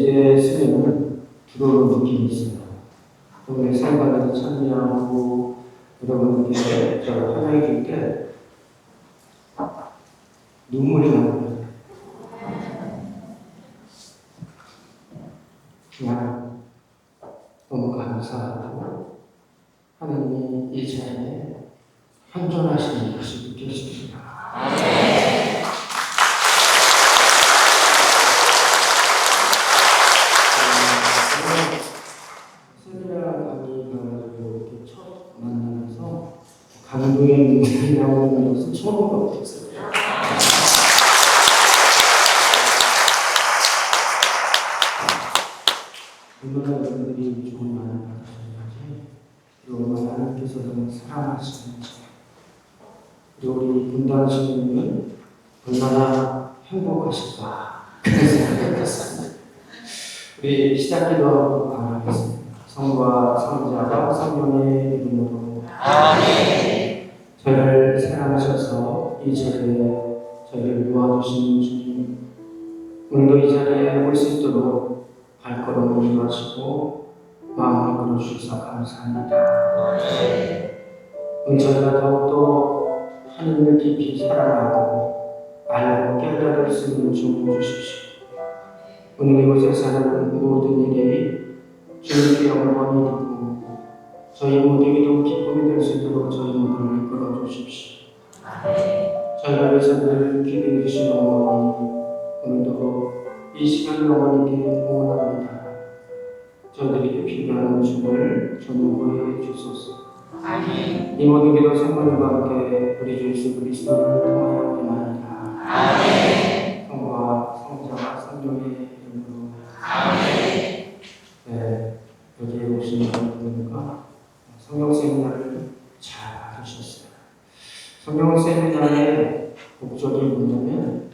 예배에 쓰면 들어오는 느낌이 있어요. 오늘 생각에서 참여하고 여러분께 저 화장이 될 때 눈물이 나요. 그냥 너무 감사하고 하나님이 이 자리에 현존하시는 것이 느껴집니다. 강도의 눈물이 나오는 것은 처음 봤어요. 얼마나 여러분들이 좋은 말을 받으셨는지, 그리고 얼마나 하나님께서 너무 사랑하시는지, 그리고 우리 분당시민은 얼마나 행복하실까 그런 생각이 들었습니다. 우리 시작기도 하겠습니다. 성부와 성자와 성령의 이름으로 아멘. 저를 사랑하셔서 이 자리에 저희를 모아주신 주님, 오늘도 이 자리에 올 수 있도록 발걸음을 인도하시고 마음을 이끌어주셔서 감사합니다. 오늘 저희가 더욱더 하나님을 깊이 사랑하고 알고 깨달을 수 있는 주님을 주십시오. 오늘 이곳에 사는 모든 일이 주님께 영광이 되고 저희 모두에게도 기쁨이 될 수 있도록 저희 모두를 이끌어 주십시오. 저희를 위해서 늘 기도해 주신 어머니, 오늘도 이 시간을 어머니께 응원합니다. 저희들에게 필요한 춤을 전부해 주소서. 이 모든 기도 성모님과 함께 우리 주 예수 그리스도를 통하여 기도합니다. 성부와 성자와 성령의 이름으로 아멘. 네, 여기에 오신 분들과 성경 세미나를 잘 받으셨어요. 성경 세미나의 목적이 뭐냐면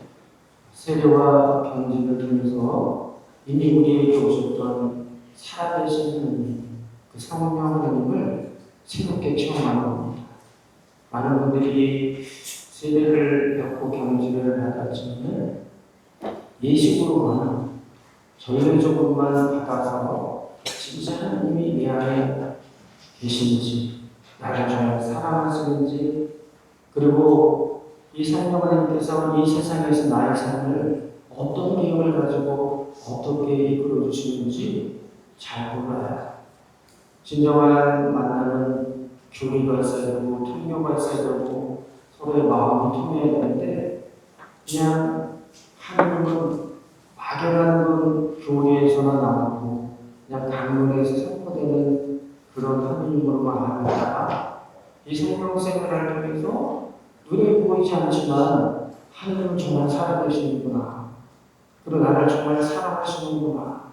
세례와 변증을 통해서 이미 우리에게 오셨던 살아계신 하나님, 그 성령 하나님을 새롭게 체험하는 겁니다. 많은 분들이 세례를 받고 경지를 받았지만 예식으로만 저희는 조금만 받아서 진짜 하나님이 내 안에 계신지, 나를 정말 사랑하시는지, 그리고 이 성령 하나님께서 이 세상에서 나의 삶을 어떤 계획을 가지고 어떻게 이끌어 주시는지 잘 몰라요. 진정한 만남은 교류가 있어야 되고 통료가 있어야 되고 서로의 마음이 통해야 되는데 그냥 하나님은 막연한 건 교리에서나 나오고 그냥 강론에서 선포되는 그런 하나님으로만 알다가 이 성령 생활을 통해서 눈에 보이지 않지만 하나님은 정말 살아계시는구나, 그리고 나를 정말 사랑하시는구나,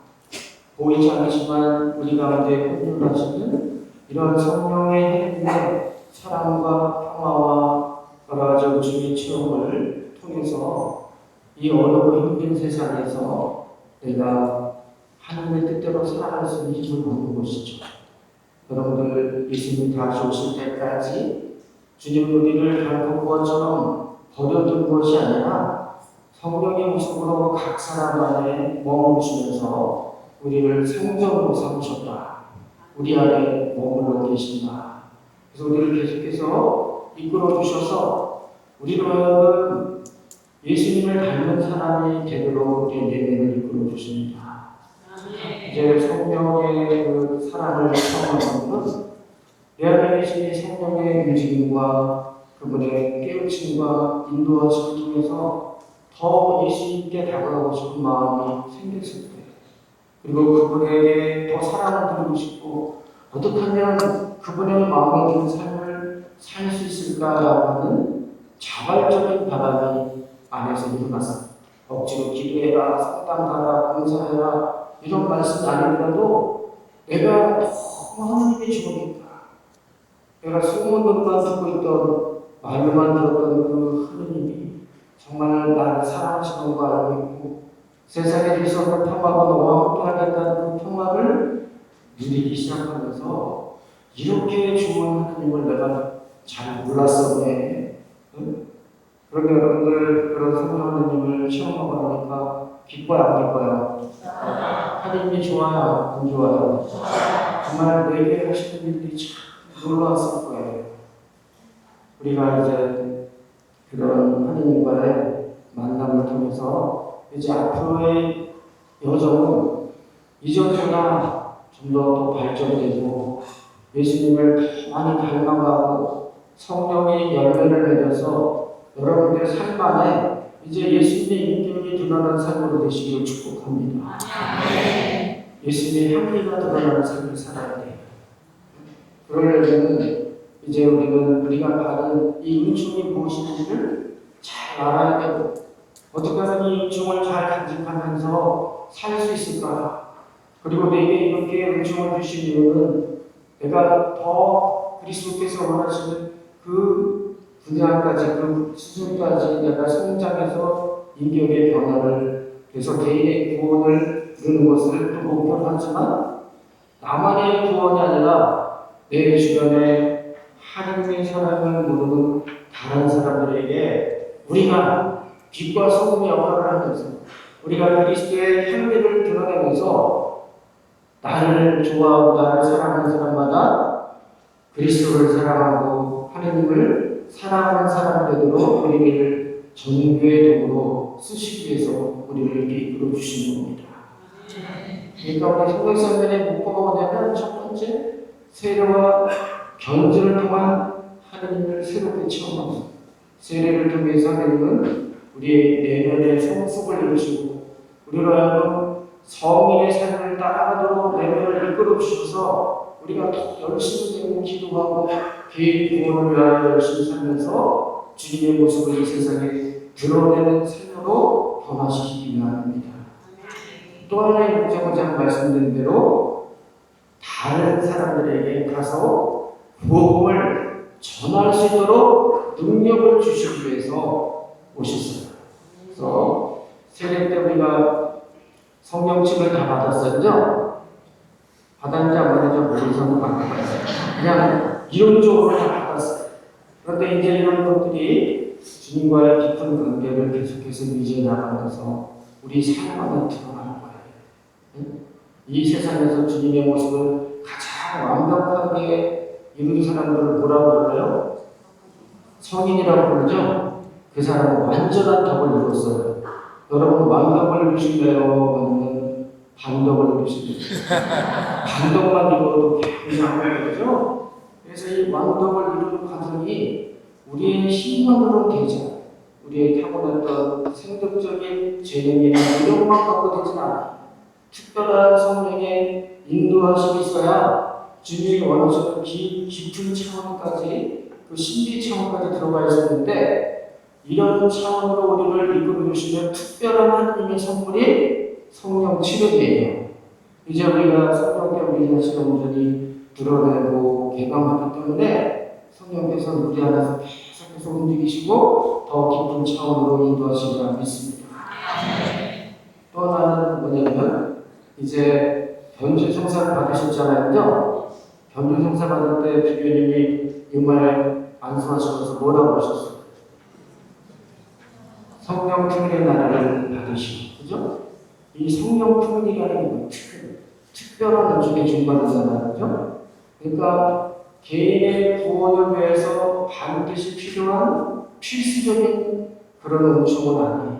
보이지 않지만 우리 가운데 혼돈하시는 이런 성령의 힘의 사랑과 평화와 여러 가지 우주의 체험을 통해서 이 어렵고 힘든 세상에서 내가 하나님의 뜻대로 살아갈 수 있는 힘을 얻는 것이죠. 여러분들 예수님이 다시 오실 때까지 주님 우리를 달콤과처럼 버려둔 것이 아니라 성령의 모습으로 각 사람 안에 머무르시면서 우리를 성전으로 삼으셨다. 우리 안에 머물러 계신다. 그래서 우리를 계속해서 이끌어 주셔서 우리로 하여금 예수님을 닮은 사람이 되도록 우리의 내면을 이끌어 주십니다. 이제 성령의 그 사랑을 경험하는 것은 내 안에 계신 성령의 움직임과 그분의 깨우침과 인도하심을 통해서 더 예수님께 다가가고 싶은 마음이 생겼을 거예요. 그리고 그분에게 더 사랑을 드리고 싶고 어떻게 하면 그분의 마음에 드는 삶을 살 수 있을까라고 하는 자발적인 바람이 안에서 일어났습니다. 억지로 기도해라, 성당 가라, 봉사해라 이런 말씀이 아니더라도 내가 너무 하나님이 좋으니까, 내가 소문으로만 듣고 있던 말로만 들었던 그 하나님이 정말 나를 사랑하시는 거 알고 있고 세상에 대해서 그 평화가 너와 함께하겠다는 그 평화를 누리기 시작하면서 이렇게 좋은 하나님을 내가 잘 몰랐었네. 응? 그런데 여러분들 그런 성령 하나님을 체험하고 나니까 기뻐요, 안 기뻐요? 하나님이 좋아요? 안 좋아요? 정말 내게 하시는 일들이 참 놀라웠을 거예요. 우리가 이제 그런 하나님과의 만남을 통해서 이제 앞으로의 여정은 이전보다 좀 더 발전되고 예수님을 더 많이 닮아가고 성령이 열매를 맺어서 여러분들의 삶 안에 이제 예수님의 인격이 드러나는 삶으로 되시기를 축복합니다. 예수님의 향기가 드러나는 삶을 살아야 돼요. 그러려면 이제 우리가 받은 이 은총이 무엇인지를 잘 알아야 되고 어떻게 하면 이 은총을 잘 간직하면서 살 수 있을까? 그리고 내게 이렇게 은총을 주신 이유는 내가 더 그리스도께서 원하시는 그 분야까지 그 수준까지 내가 성장해서 인격의 변화를 그래서 개인의 구원을 이루는 것을 또 목표로 하지만 나만의 구원이 아니라 내 주변에 하나님의 사랑을 모르는 다른 사람들에게 우리가 빛과 소금의 역할을 하면서 우리가 그리스도의 향기를 드러내면서 나를 좋아하고 나를 사랑하는 사람마다 그리스도를 사랑하고 하나님을 사랑하는 사람 되도록 우리를 전교의 도구로 쓰시기 위해서 우리를 이렇게 이끌어 주신 겁니다. 그러니까 우리 성경선면의 목표가 뭐냐면 첫 번째 세례와 견주를 통한 하나님을 새롭게 체험합니다. 세례를 통해서 하나님은 우리의 내면의 성숙을 이루시고 우리로 하여금 성인의 삶을 따라가도록 내면을 이끌어 주셔서 우리가 더 열심히 되고 기도하고 개인 구원을 위하여 열심히 살면서 주님의 모습을 이 세상에 드러내는 삶으로 변화시키기 위함입니다. 또 하나의 목적은 말씀드린 대로 다른 사람들에게 가서 복음을 전할 수 있도록 능력을 주시기 위해서 오셨어요. 그래서 세례 때 우리가 성령침을 다 받았었죠? 받았는지 안 받았는지 모르겠어서 그냥 이론적으로 다 받았어요. 그런데 이제 이런 것들이 주님과의 깊은 관계를 계속해서 유지해 나가면서 우리 삶 안에 드러나는 거예요. 이 세상에서 주님의 모습을 가장 완벽하게 이룬 사람들을 뭐라고 불러요? 성인이라고 부르죠? 그 사람은 완전한 덕을 이뤘어요. 여러분 완덕을 이루실래요? 아니면 반덕을 이루실래요? 반덕만 이루어도 굉장한 거죠? 그래서 이 완덕을 이루는 과정이 우리의 힘만으로는 되지 않아요. 우리의 타고났던 생존적인 재능이나 노력만 갖고 되진 않아요. 특별한 성령의 인도하심이 있어야 주님이 원하시는 깊은 차원까지 그 신비 차원까지 들어가 있었는데 이런 차원으로 우리를 이끌어 주시는 특별한 하나님의 선물이 성령 치료이에요. 이제 우리가 성령께 우리 자신을 온전히 드러내고 개방하기 때문에 성령께서는 우리 안에서 계속해서 움직이시고 더 깊은 차원으로 인도하시리라 믿습니다. 또 하나는 뭐냐면 이제 변주성사를 받으셨잖아요. 변주성사 받을 때 주교님이 이말 안수하시면서 뭐라고 하셨어요? 성령 풍일의 나라를 받으시고, 그죠? 이 성령 풍일이라는 게 특별한 은총의 중반이잖아요, 그죠? 그러니까 개인의 구원을 위해서 반드시 필요한 필수적인 그런 은총은 아니에요.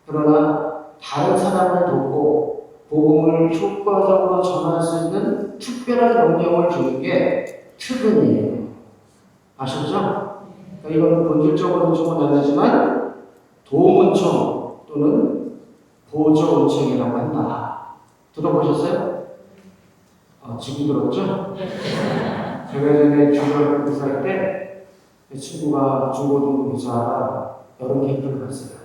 그러나 다른 사람을 돕고 복음을 효과적으로 전할 수 있는 특별한 영역을 주는 게 특은이에요. 아셨죠? 그러니까 이거는 본질적으로 은총은 아니지만 도움은총 또는 보조은총이라고 한다. 들어보셨어요? 지금 들었죠? 제가 예전에 중고등부 교사할 때 제 친구가 중고등부 교사가 여름 캠프를 갔어요.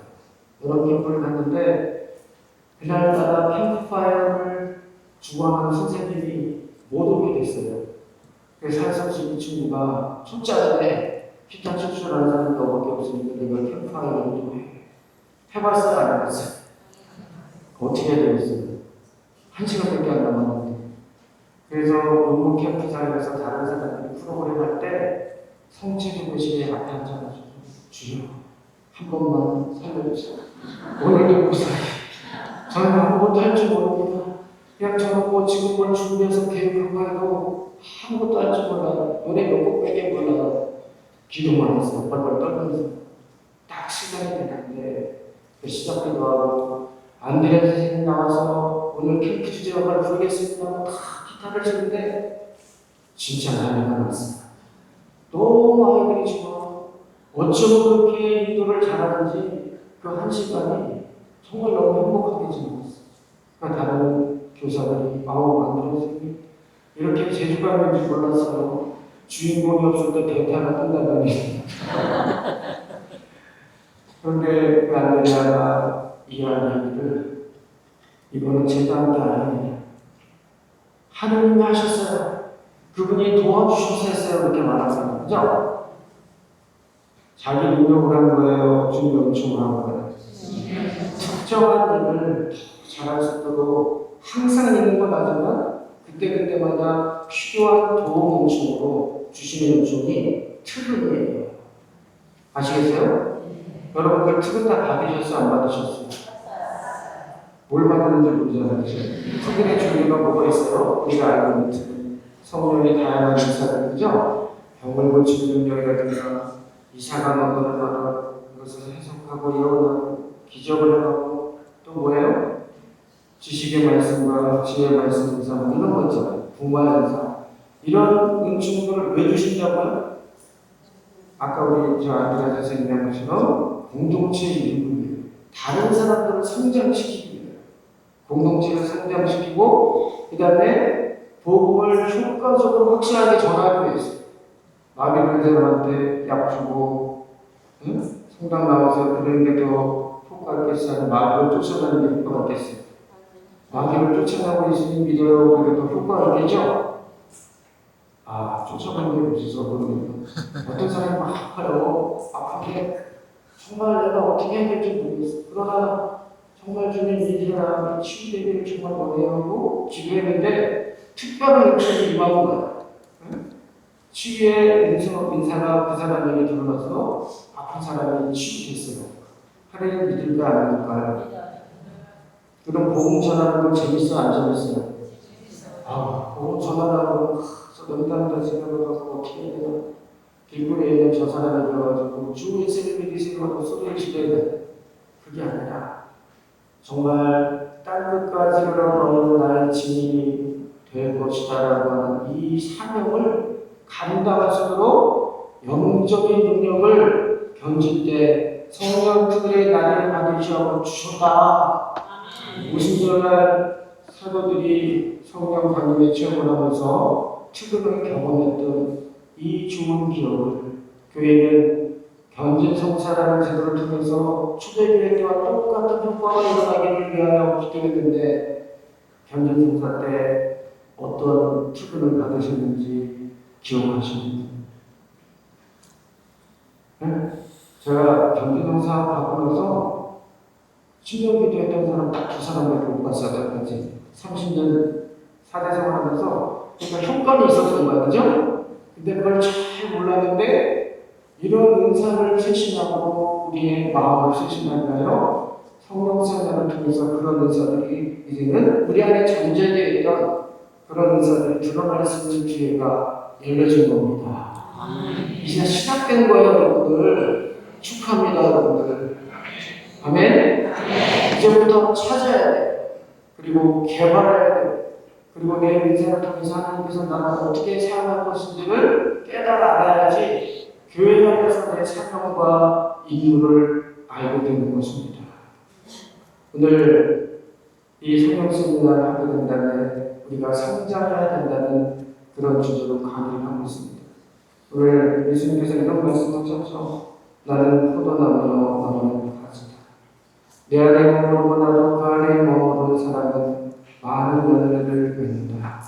여름 캠프를 갔는데 그날따라 캠프파이어를 주관하는 선생님이 못 오게 됐어요. 그래서 사실 이 친구가 숫자인데 피타 출출하는 사람이 너밖에 없으니까 내가 캠프파이어를 좀 해봤어요? 안 해봤어요? 어떻게 해야 되겠어요? 1시간밖에 안 남았는데. 그래서 논문 캠프장에서 다른 사람들이 프로그램 할 때 성체교 교실에 앞에 앉아가지고 주여 한 번만 살려주세요. 오늘도 목사님 저는 아무것도 할 줄 모릅니다. 그냥 저는 뭐 지금 뭘 준비해서 계획하고 해도 아무것도 할 줄 몰라. 노래 몇 곡밖에 몰라. 기도만 해서 벌벌 떨면서 딱 시간이 되는데 시작기도 하고 안드레아 선생님 나와서 오늘 캠프 주제 역할을 부르겠습니다 하고 다 기타를 치는데 진짜 난리가 났어요. 너무 아이들이 좋아. 어쩌면 그렇게 인도를 잘하는지 그 한 시간이 정말 너무 행복하게 지냈어요. 그러니까 다른 교사들이 안드레아 선생님 이렇게 재주가 있는지 몰랐어요. 주인공이 없을 때 대타가 끝나다니. 그런데 그 안드레아가 이 이야기를 이거는 제가 한 게 아니에요. 하느님이 하셨어요. 그분이 도와주셔서 했어요. 그렇게 말하잖아요. 그죠? 자기 능력을 한 거예요. 주님 요청을 한 거예요. 특정한 일을 잘할 수 있도록 항상 있는 건 아니지만 그때마다 필요한 도움 요청으로 주시는 요청이 특은이에요. 아시겠어요? 여러분들 특은 다 받으셨어요? 안 받으셨어요? 뭘 받았는지 모르잖아요. 특은의 종류가 뭐가 있어요? 우리가 알고 있는 특은. 성령의 다양한 인사들, 그죠? 병을 고치는 능력이라든가 이사가 넘어는 나라 그것을 해석하고 이어나고 기적을 하고 또 뭐예요? 지식의 말씀과 지혜의 말씀 인사 이런 거 있잖아요. 부모의 인사. 이런 은총들을 왜 주신다고요? 아까 우리 안드레아 선생님이 하시는 공동체의 일부예요. 다른 사람들을 성장시키기 위해요. 공동체를 성장시키고 그 다음에 복음을 효과적으로 확실하게 전하기 위해서 마비된 사람한테 약 주고 성당 나와서 그런 게 더 효과 있겠어요? 마비를 쫓아가는 게 효과가 있겠어요? 마귀를 쫓아가고 있으니 믿어요. 그게 더 효과가 있겠죠? 쫓아가는 게 무슨 모르겠네요. 어떤 사람이 막 아파요. 아프게 정말 내가 어떻게 해야 될지 모르겠어. 그러나 정말 주님 이 사람이 치유되기를 정말 원해하고 기도했는데 특별한 역사를 임하는 거야. 치유의 인사가 그 사람에게 들어가서 아픈 사람이 치유됐어요. 하나님 믿을까 안 믿을까요? 그럼 복음 전하는 거 재밌어 안 재밌어요? 복음 전하라고 연단다 생각해서 어떻게 해야 되나? 길거리에 있는 저 사람이 들어가지고 주 예수를 믿으시고 하고 소리를 지르야 돼. 그게 아니라 정말 땅끝까지 흘러가는 나의 짐이 될 것이다라고 하는 이 사명을 감당할 수 있도록 영적인 능력을 견질 때 성령 그들의 나를 받으시라고 주셨다. 오순절날 사도들이 성령 강림의 체험을 하면서 특별하게 경험했던 이 좋은 기억을 교회는 견진성사라는 제도를 통해서 초대교회 때와 똑같은 효과가 일어나기를 위하여 기도했는데 견진성사 때 어떤 특근을 받으셨는지 기억하십니까? 네? 제가 견진성사 받고 나서 10년 기도했던 사람 딱 2사람밖에 못 봤어요. 까지 30년 사대생활 하면서 그러니까 효과는 있었던 거야. 그죠? 근데 그걸 잘 몰랐는데 이런 은사를 쇄신하고 우리의 마음을 쇄신하나요? 성령 생활을 통해서 그런 은사들이 이제는 우리 안에 잠재되어 있던 그런 은사들이 드러날 수 있는 기회가 열려진 겁니다. 이제 시작된 거예요, 여러분들. 축하합니다, 여러분들. 아멘? 이제부터 찾아야 돼. 그리고 개발해야 돼. 그리고 내 인생을 통해서 하나님께서 나를 어떻게 사용할 것인지를 깨달아 알아야지 교회 안에서 내 사명과 임무를 알게 되는 것입니다. 오늘 이 성령 세미나를 하게 된다면 우리가 성장해야 된다는 그런 주제로 강의를 하고 있습니다. 오늘 예수님께서 이런 말씀하셨죠. 나는 포도나무요 너는 가지다. 내 안에 머무르고 나도 그 안에 머무르는 사람은 많은 열매를 맺는다.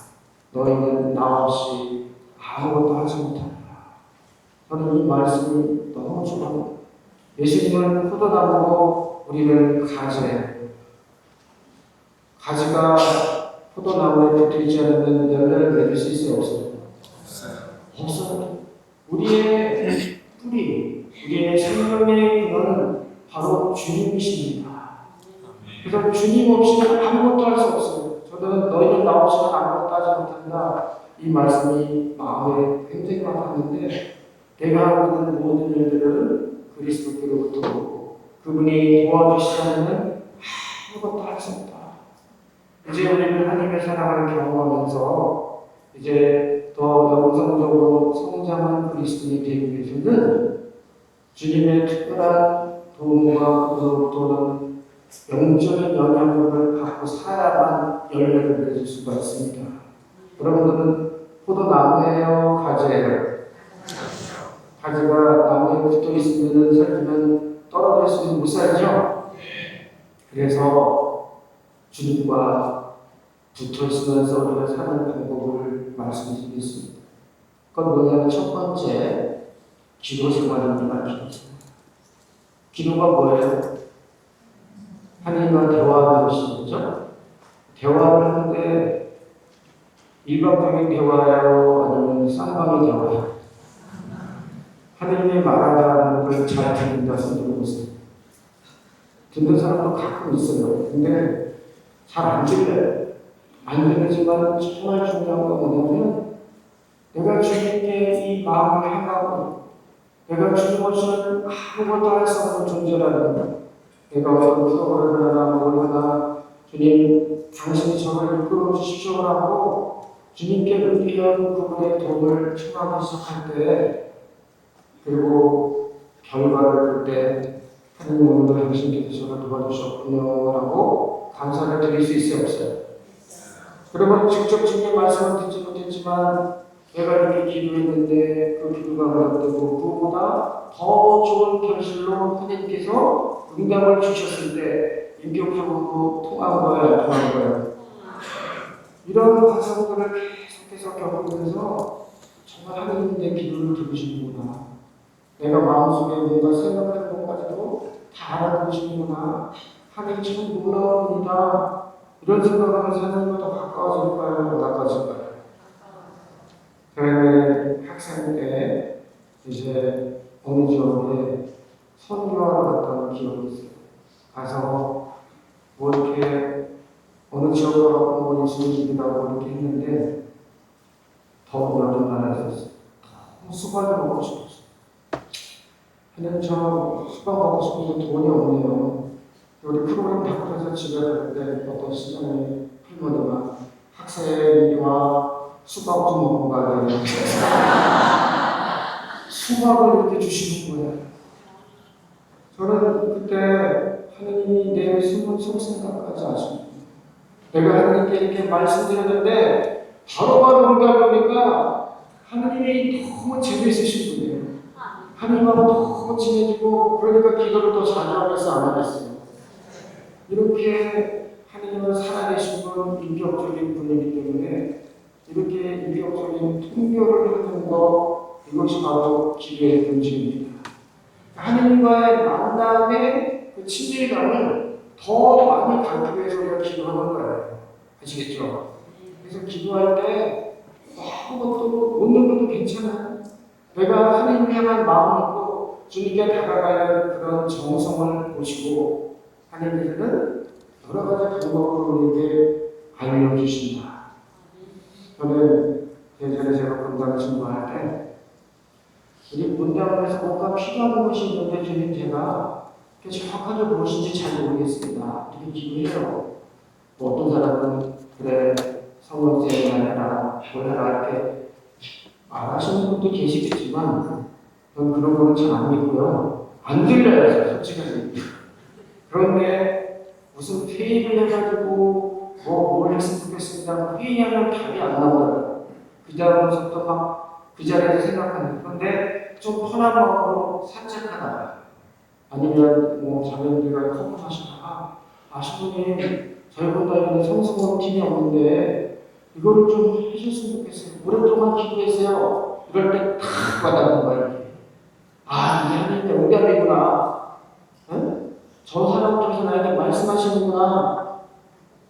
너희는 나 없이 아무것도 하지 못한다. 저는 이 말씀이 너무 좋아요. 예수님은 포도나무고 우리는 가지예요. 가지가 포도나무에 붙어있지 않으면 열매를 맺을 수 있어요? 없어요? 없어요. 우리의 뿌리, 우리의 생명의 근원은 바로 주님이십니다. 그래서 주님 없이는 아무것도 할 수 없어요. 저는 너희 말씀이 마음에 굉장히 와닿는데 내가 하고 있는 모든 일들은 그리스도께로부터 오고 그분이 도와주시지 않으면 아무것도 할 수 없다. 이제 우리는 하나님의 사랑을 경험하면서 이제 더 영성적으로 성장한 그리스도인이 되기 위해서는 주님의 특별한 도움과 그로부터는 영적인 영향력을 갖고 살아야만 열매를 맺을 수가 있습니다. 여러분들은 포도나무예요, 가지예요? 가지가 나무에 붙어 있으면 살면 떨어질 수는 못 살죠? 그래서 주님과 붙어 있으면서 우리가 사는 방법을 말씀드리겠습니다. 그건 뭐냐면 첫 번째, 기도 생활입니다. 기도가 뭐예요? 하나님과 대화하는 것이죠. 대화를 하는데 일방적인 대화예요? 아니면 쌍방의 대화예요? 하나님이 말하는 걸 잘 듣는다 생각해 보세요. 듣는 사람도 가끔 있어요. 근데 잘 안 들려요. 안 들리지만 정말 중요한 건 뭐냐면 내가 주님께 이 마음을 향하고 내가 주님 없이는 아무것도 할 수 없는 존재라는 거. 내가 어떤 프로그램을 하나 뭘 하나 주님 당신이 저를 이끌어 주십시오 하고 주님께 의뢰한 그분의 도움을 청하기 시작할 때 그리고 결과를 볼 때 하나님 오늘도 당신께서 저를 도와주셨군요 라고 감사를 드릴 수 있어요 없어요? 그러면 직접 주님의 말씀을 듣지 못했지만 내가 이렇게 기도했는데 그 기도가 응답되고 그보다 더 좋은 결실로 하나님께서 응답을 주셨을 때 인격적으로 통한 거예요, 안 통한 거예요? 이런 과정들을 계속해서 겪으면서 정말 하나님 내 기도를 들으시는구나. 내가 마음속에 뭔가 생각하는 것까지도 다 알아보시는구나. 하나님 참 놀라운 분이다. 이런 생각하면서 하나님과 더 가까워질까요? 가까워질까요? 제가 학생 때 이제 어느 지역에 선교하러 갔던 기억이 있어요. 가서 뭐 이렇게 어느 지역으로 가고 예수님 집이라고 이렇게 했는데 더운 여름 나라에서 너무 수박을 먹고 싶었어요. 하나님 저 수박 먹고 싶은데 돈이 없네요. 우리 프로그램 바꾸면서 집에 갈 때 어떤 시장의 할머니가 학생이와 수박 좀 먹고 가야 돼요. 수박을 이렇게 주시는 거예요. 저는 그때 하나님이 내 숨은 속생각까지 아십니다. 내가 하나님께 이렇게 말씀드렸는데 바로바로 응답하니까 하나님이 너무 재미있으신 분이에요. 하나님하고 너무 친해지고 그러니까 기도를 더 자주 하면서 안 하겠어요. 이렇게 하나님은 살아계신 분, 인격적인 분이기 때문에 이렇게 인격적인 통교를 하는 것 이것이 바로 기도의 본질입니다. 하나님과의 만남의 그 친밀감을 더 많이 갖기 위해서 우리가 기도하는 거예요. 아시겠죠? 그래서 기도할 때 아무것도 묻는 것도 괜찮아요. 내가 하나님 향한 마음을 갖고 주님께 다가가는 그런 정성을 보시고 하나님께서는 여러 가지 방법으로 우리에게 알려주신다. 저는 예전에 제가 본당 신고할 때 우리 본당에서 뭔가 필요한 것이 있는데 주님 제가 정확하게 무엇인지 잘 모르겠습니다. 이렇게 기도해요. 뭐 어떤 사람은 그래 성령제를 해라 뭘 해라 이렇게 말하시는 분도 계시겠지만 저는 그런 거는 잘 안 믿고요. 안 들려요 솔직히. 그런데 무슨 회의를 해가지고 뭘 했으면 좋겠습니다. 회의하면 답이 안 나오더라고요. 그 자리에서부터 막 그 자리에서 생각하는 그런데 좀 편한 마음으로 산책하다가 아니면 뭐 자녀들과 커피 마시다가 신부님 저희 본당에는 성수원 팀이 없는데 이거를 좀 해주셨으면 좋겠어요. 오랫동안 기도했어요. 이럴 때 탁 와닿는 거예요. 아, 이 하나님의 응답이구나. 응? 저 사람 통해서 나에게 말씀하시는구나.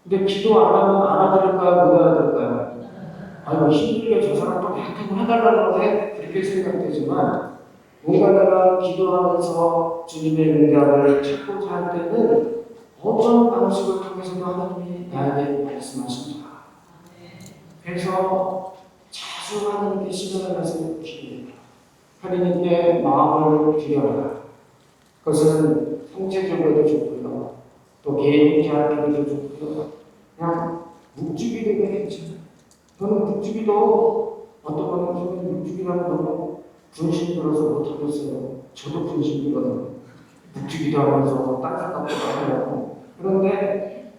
근데 기도 안 하면 알아들을까요? 못 알아들을까요? 아이고 힘들게 저 사람 또 나한테 해달라고 그러네? 그렇게 생각되지만 뭔가 내가 기도하면서 주님의 응답을 찾고자 할 때는 어떤 방식을 통해서도 하나님이 나에게 말씀하십니다. 그래서 자주 아주 하나님께 시간을 내서 기도해라. 하나님께 마음을 드려라. 그것은 성체적으로도 좋고요. 또 개인 자기도 좋고요. 그냥 묵주기도 괜찮아요. 저는 묵주기도 어떤 분은 저는 묵주기라면 너무 분신 들어서 못하겠어요. 저도 분신이거든요. 묵주기도 하면서 딴짓하고 하려고. 그런데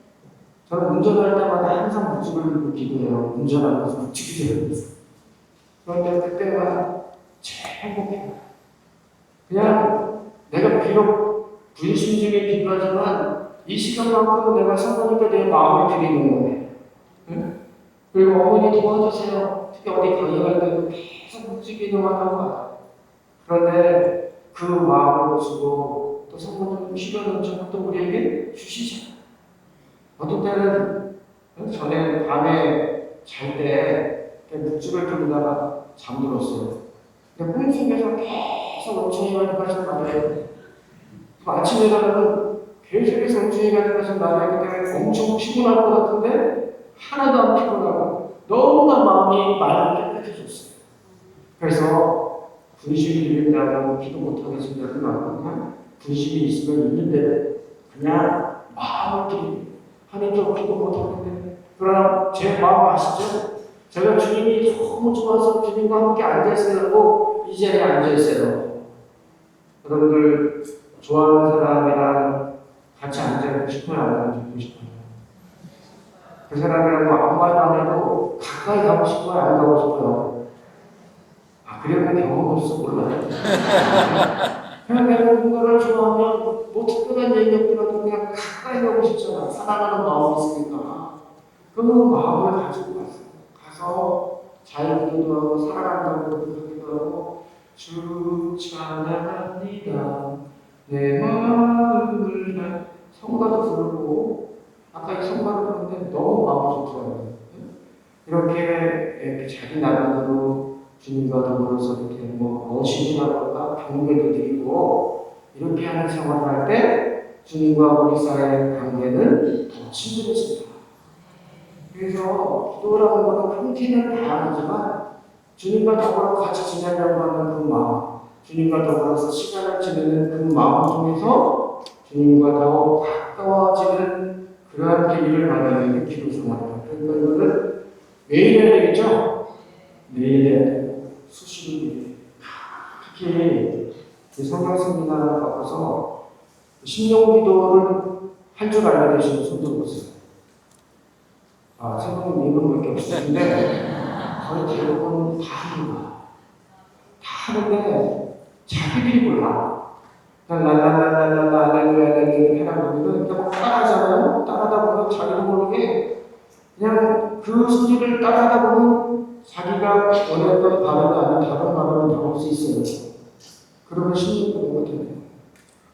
저는 운전할 때마다 항상 묵주기를 기도해요. 운전하면서 묵주기를 하면서. 그런데 그때가 제일 행복해요. 그냥 내가 비록 분신 중에 기도하지만 이 시간만큼 내가 성도님께 내 마음을 드리는 거예요. 응? 그리고 어머니 도와주세요. 특히 어디 강의할 때도 계속 묵주기도만 하고 와요. 그런데 그 마음을 보시고 또 성도님 필요한 점도 우리에게 주시잖아요. 어떤 때는 전에 밤에 잘 때 묵주를 들다가 잠들었어요. 근데 꿈속에서 계속 엄청이 가지고서 말해요. 아침에 일어나면 계속해서 엄청이 가지고서 말해요. 그때 엄청 피곤할 것 같은데 하나도 안 피곤하고 너무나 마음이 맑게 깨끗해졌어요. 그래서 분심이 들린다고 기도 못하겠습니다. 그냥 분심이 있으면 있는데 그냥 마음을 드립니다. 하나님 저 기도 못하는데 그러나 제 마음 아시죠? 제가 주님이 너무 좋아서 주님과 함께 앉아있으려고 이 자리에 앉아있어요. 여러분들 좋아하는 사람이랑 같이 앉아있고 싶어요? 안 앉아있고 싶어요? 그 사람이랑 아무 말도 안 해도 가까이 가고 싶어요? 안 가고 싶어요? 아, 그래도 경험 없어 몰라요. 그냥 내가 누군가를 좋아하면 뭐 특별한 얘기 없더라도 그냥 가까이 가고 싶잖아. 사랑하는 마음이 있으니까. 그 마음을 가지고 가서 잘 기도하고 사랑한다고 하기도 하고 주 찬양합니다. 내 마음을 다 성가도 부르고 아까 이 성가를 부르는데 너무 마음이 좋더라고요. 이렇게 자기 나름대로 주님과 더불어서 이렇게 뭐 어신이라든가 경배도 드리고 이렇게 하는 생활을 할 때 주님과 우리 사이의 관계는 더 친밀해집니다. 그래서 기도라는 것은 형태는 다양하지만 주님과 더불어 같이 지내려고 하는 그 마음, 주님과 더불어서 시간을 지내는 그 마음 통해서 주님과 더 가까워지는 그러한 계기를 마련하는 기도 생활입니다. 그러니까 이거를 매일 해야 되겠죠? 매일 해야 되고 수시로 해야 돼요. 특히 성경 세미나를 바꿔서 신령 기도를 할 줄 알고 계시는 분들 보세요. 아, 성경님은 몇 개 없으신데 거의 대부분 다 하는 거야. 다 하는데 자기들이 몰라. 랄랄랄랄랄랄라 할렐루야 하라고 하면 그냥 따라하잖아요. 따라하다 보면 자기도 모르게 그냥 그 소리를 따라하다 보면 자기가 원했던 발음이 아닌 다른 발음이 나올 수 있어요. 그러면 신령기도가 되는 거예요.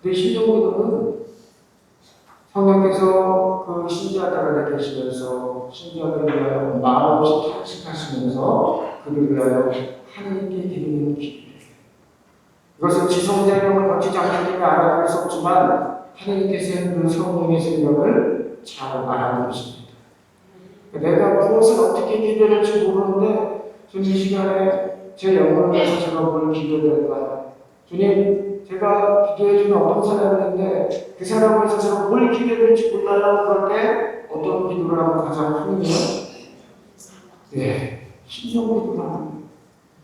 근데 신령기도는 성령께서 그 신자들을 계시면서 신자들을 위하여 말없이 탄식하시면서 그들을 위하여 하나님께 드리는 기도예요. 이것은 지성자격을 거치지 않기 때문에 알아들을 수 없지만 하나님께서는 그 성령의 생명을 잘 알아들으십니다. 내가 무엇을 어떻게 기도해야 할지 모르는데 주님 이 시간에 제 영혼을 위해서 제가 뭘 기도해야 될까요? 주님 제가 기도해주는 어떤 사람인데 그 사람을 위해서 제가 뭘 기도해야 될지 몰라요. 그럴 때 어떤 기도를 하면 가장 큰지요? 네, 신령 기도를 합니다.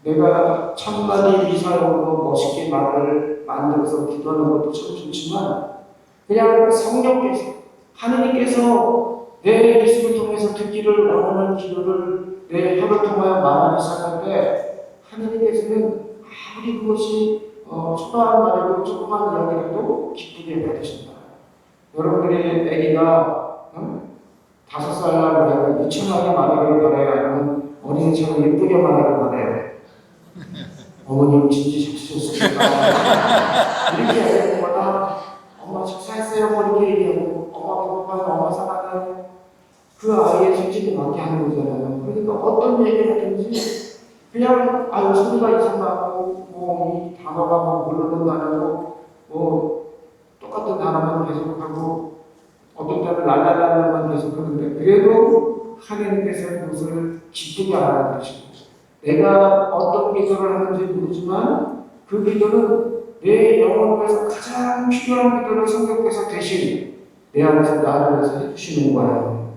내가 천만이 미사용으로 멋있게 말을 만들어서 기도하는 것도 참 좋지만 그냥 성령께서 하느님께서 내 입술을 통해서 듣기를 원하는 기도를 내 혀를 통하여 말하기 시작할 때 하느님께서는 아무리 그것이 초라한 말이고 조그만 이야기라도 기쁘게 받으신다. 여러분들이 아기가 5살 날 유치하게 말하기를 바라요? 아니면 어린이처럼 예쁘게 말하기를 바라요? 어머님 진지 잡수셨습니까? 이렇게 얘기하는 거나 엄마 식사했어요? 뭐 이렇게 얘기하고 엄마 배고파요? 엄마 사랑해요? 그 아이의 솔직히 맞게 하는 거잖아요. 그러니까 어떤 얘기를 하든지 그냥 소리가 이상하고 뭐 이 단어가 뭐 모르는 단어고 뭐 똑같은 단어만 계속하고 어떤 때는 랄랄랄랄만 계속하는데 그래도 하나님께서 그것을 기쁘게 알아들으시고 내가 어떤 기도를 하는지 모르지만 그 기도는 내 영혼을 위해서 가장 필요한 기도를 성령께서 대신 내 안에서 나를 위해서 해주시는 거예요.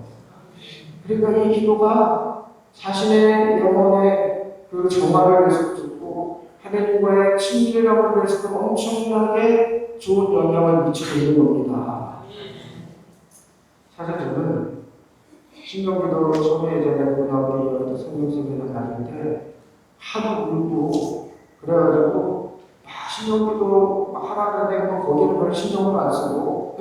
그러니까 이 기도가 자신의 영혼의 그 정화를 위해서 듣고 하나님과의 친밀함을 위해서도 엄청나게 좋은 영향을 미치고 있는 겁니다. 사실 저는 신경기도 처음에 예전에 고등학교 성경 세미나 다닐 때 하도 울고 그래가지고 신경기도 하라는데 거기는 별 신경을 안 쓰고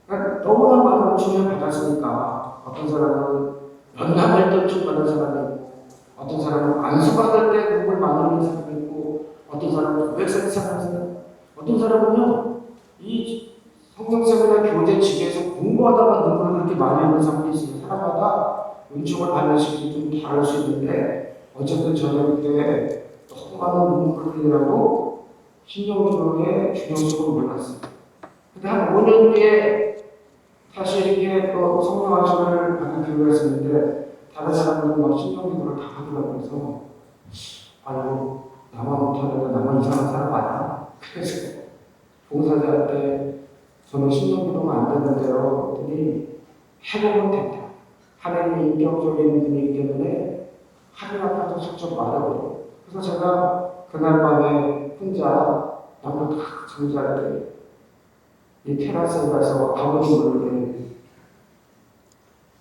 그러니까 너무나 많은 은총을 받았으니까 어떤 사람은 연락할 때 은총 받는 사람이 있고 어떤 사람은 안수 받을 때 눈물 많이 흘리는 사람이 있고 어떤 사람은 고백생 사람이 어떤 사람은요 이 성경세미나 교재 집에서 공부하다가 눈물을 그렇게 많이 흘리는 사람이 있어요. 사람마다 은총을 받는 시기도 좀 다를 수 있는데 어쨌든 저는 그때 너무 많은 눈물을 흘리느라고 신경기도의 중요성을 몰랐어요. 근데 한 5년 뒤에 사실 이렇게 또 성령 안수를 받은 교회가 있었는데 다른 사람들은 막 신경기도를 다 하더라고요. 그래서 아이고 나만 못하는데 나만 이상한 사람 아니야? 그래서 봉사자한테 저는 신경기도가 안 되는데요. 그랬더니 해보면 된다. 하나님이 인격적인 분이기 때문에 하늘 앞에서 직접 말하고 그래서 제가 그날 밤에 혼자 나무 탁 잠잘 때 이 테라스에 가서 아무도 모르게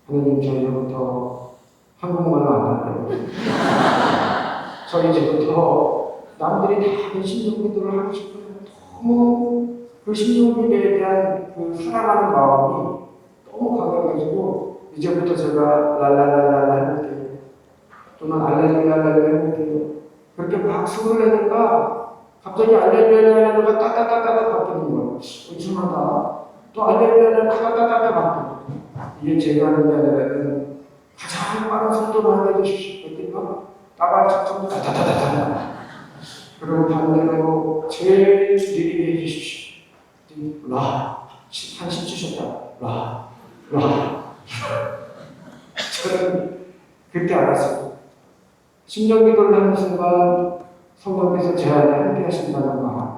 하나님 저 이제부터 한국말로 안 할래요. 저 이제부터 남들이 다 하는 신령기도를 하고 싶어요. 너무 그 신령기도에 대한 그 사랑하는 마음이 너무 강해가지고 이제부터 제가 랄랄랄랄라 해볼게요. 또는 알렐루야 알렐루야 해볼게요. 그렇게 막 소리를 내니까 갑자기 알렐루야가 따따따따 바뀌는 거예요. 이상하다. 또 알렐루야를 따따따따 바뀌는 거예요. 이게 제가 하는 게 아니라 가장 빠른 속도로 하게 해주십시오. 그러니까 따발짝짝 따따따따따. 그리고 반대로 제일 느리게 해주십시오. 라. 한 10초 쉬었다. 라. 저는 그때 알았어요. 신령기도를 하는 순간 성령께서 제 안에 함께 하신다는 마음.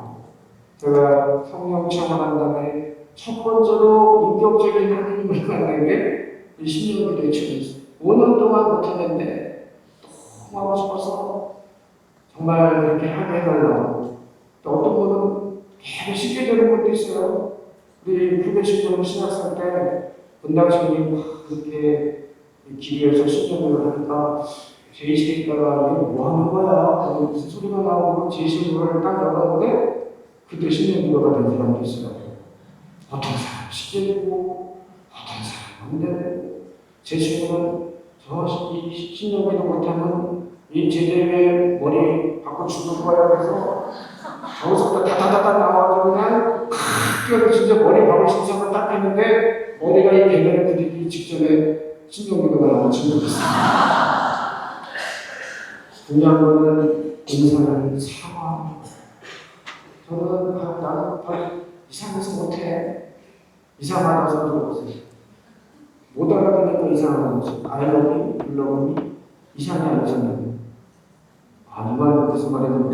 제가 성령 체험한 다음에 첫 번째로 인격적인 하나님을 만난 게이 신령기도에 처했어요. 5년 동안 못했는데 너무 하고 싶어서 정말 그렇게 하게 해달라고. 또 어떤 분은 계속 쉽게 되는 것도 있어요. 우리 후배신경 신학생 때 분당신이 막 그렇게 기도해서 신령기도를 하니까 제2시대니까 이게 뭐 하는 거야? 무슨 소리가 나오고 제2시대를 딱 열었는데 그때 신령기도가 된 사람도 있어요. 어떤 사람 쉽게 되고 어떤 사람 안 되고 제 친구는 저 신령기도 못하면 이 제대의 머리 바꿔 죽을 거야. 그래서 저기서부터 다다다다 나와서 그냥 뛰어서 진짜 머리 바로 신상을 딱 했는데 머리가 이 계단에 부딪히기 직전에 신령기도가 나온 친구가 있어요. 중요한 거는 인생을 사랑하는 거예요. 저는 나는 이상해서 못해. 이상하다고 들어보세요. 못 알아듣는 거 이상한 거지. 아이러니, 불러보니 이상해 안 이상해. 이 말은 무슨 말이든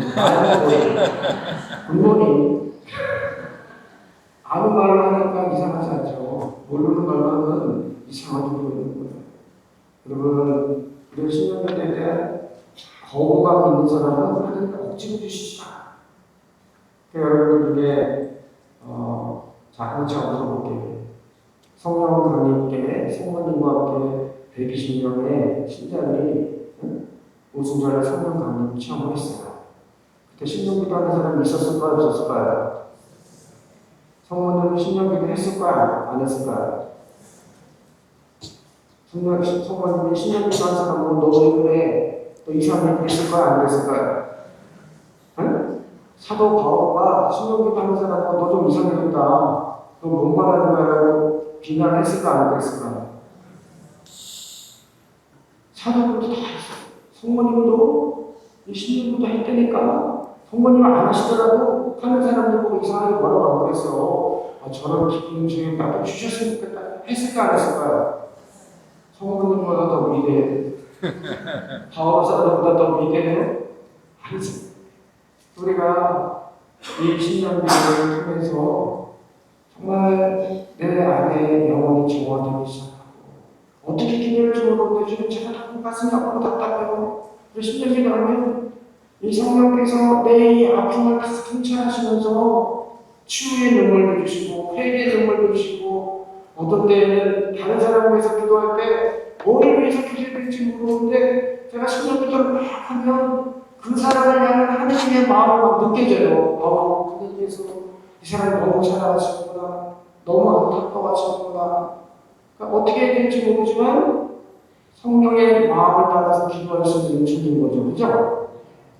굿모닝. 아는 말을 하니까 이상하지 않죠. 모르는 말로 하면 이상하게 보이는 거예요. 여러분, 우리 신령기도에 대한 거부감 있는 사람은 하나님께 억지로 주시지 마. 여러분들 중에 자, 제가 물어볼게요. 성령 강림께 성모님과 함께 120명의 신자들이 오순절에 성령 강림 체험을 했어요. 그때 신령기도 하는 사람이 있었을까요? 없었을까요? 성모님은 신령기도 했을까요? 안 했을까요? 성모님이 신령기도 한 사람은 너 왜 그래? 또 이상하게 했을까요? 안 했을까요? 응? 사도 바울과 신령기도 하는 사람은 너 좀 이상해졌다. 너 뭔 말하는 거야? 비난했을까? 안 했을까? 사도들도 다 했어요. 성모님도 신령기도 했다니까. 성모님 안 하시더라도 하는 사람들 보고 이상하게 뭐라고 안 그랬어. 저런 기쁜 주님 나도 주셨으면 좋겠다. 했을까? 안 했을까요? 성모님보다 더 위대해. 바오사보다 더 위대해요? 아니지. 우리가 이 10년들을 통해서 정말 내 안에 영혼이 정화되기 시작하고 어떻게 기회를 주어도 지금 제가 자꾸 가슴이 아프고 답답해요. 10년이 가면 이 성령께서 내 이 아픔을 다 통찰하시면서 치유의 눈물을 주시고 회개의 눈물을 주시고 어떤 때에는 다른 사람을 위해서 기도할 때 뭐를 위해서 기도했는지 모르는데 제가 10년 기도를 막 하면 그 사람을 향한 하나님의 마음을 느껴져요. 하나님께서 이 사람을 너무 사랑하시는구나, 너무 안타까워하시는구나. 그러니까 어떻게 해야 될지 모르지만 성령의 마음을 따라서 기도할 수 있는 중인 거죠. 그죠?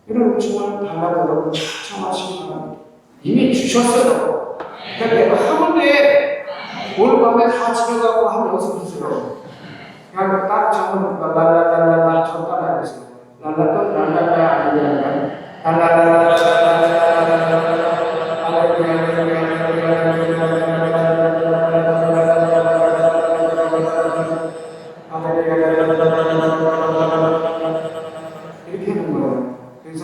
이런 요청을 달라고 청하시면 이미 주셨어요. 그러니까 내가 하는데 오늘 밤에 다 집에 가고 하면 연습하세요. 그냥 딱 저는 랄랄랄랄라 저 따라하세요. 랄랄랄랄라 이렇게 하는 거예요. 그래서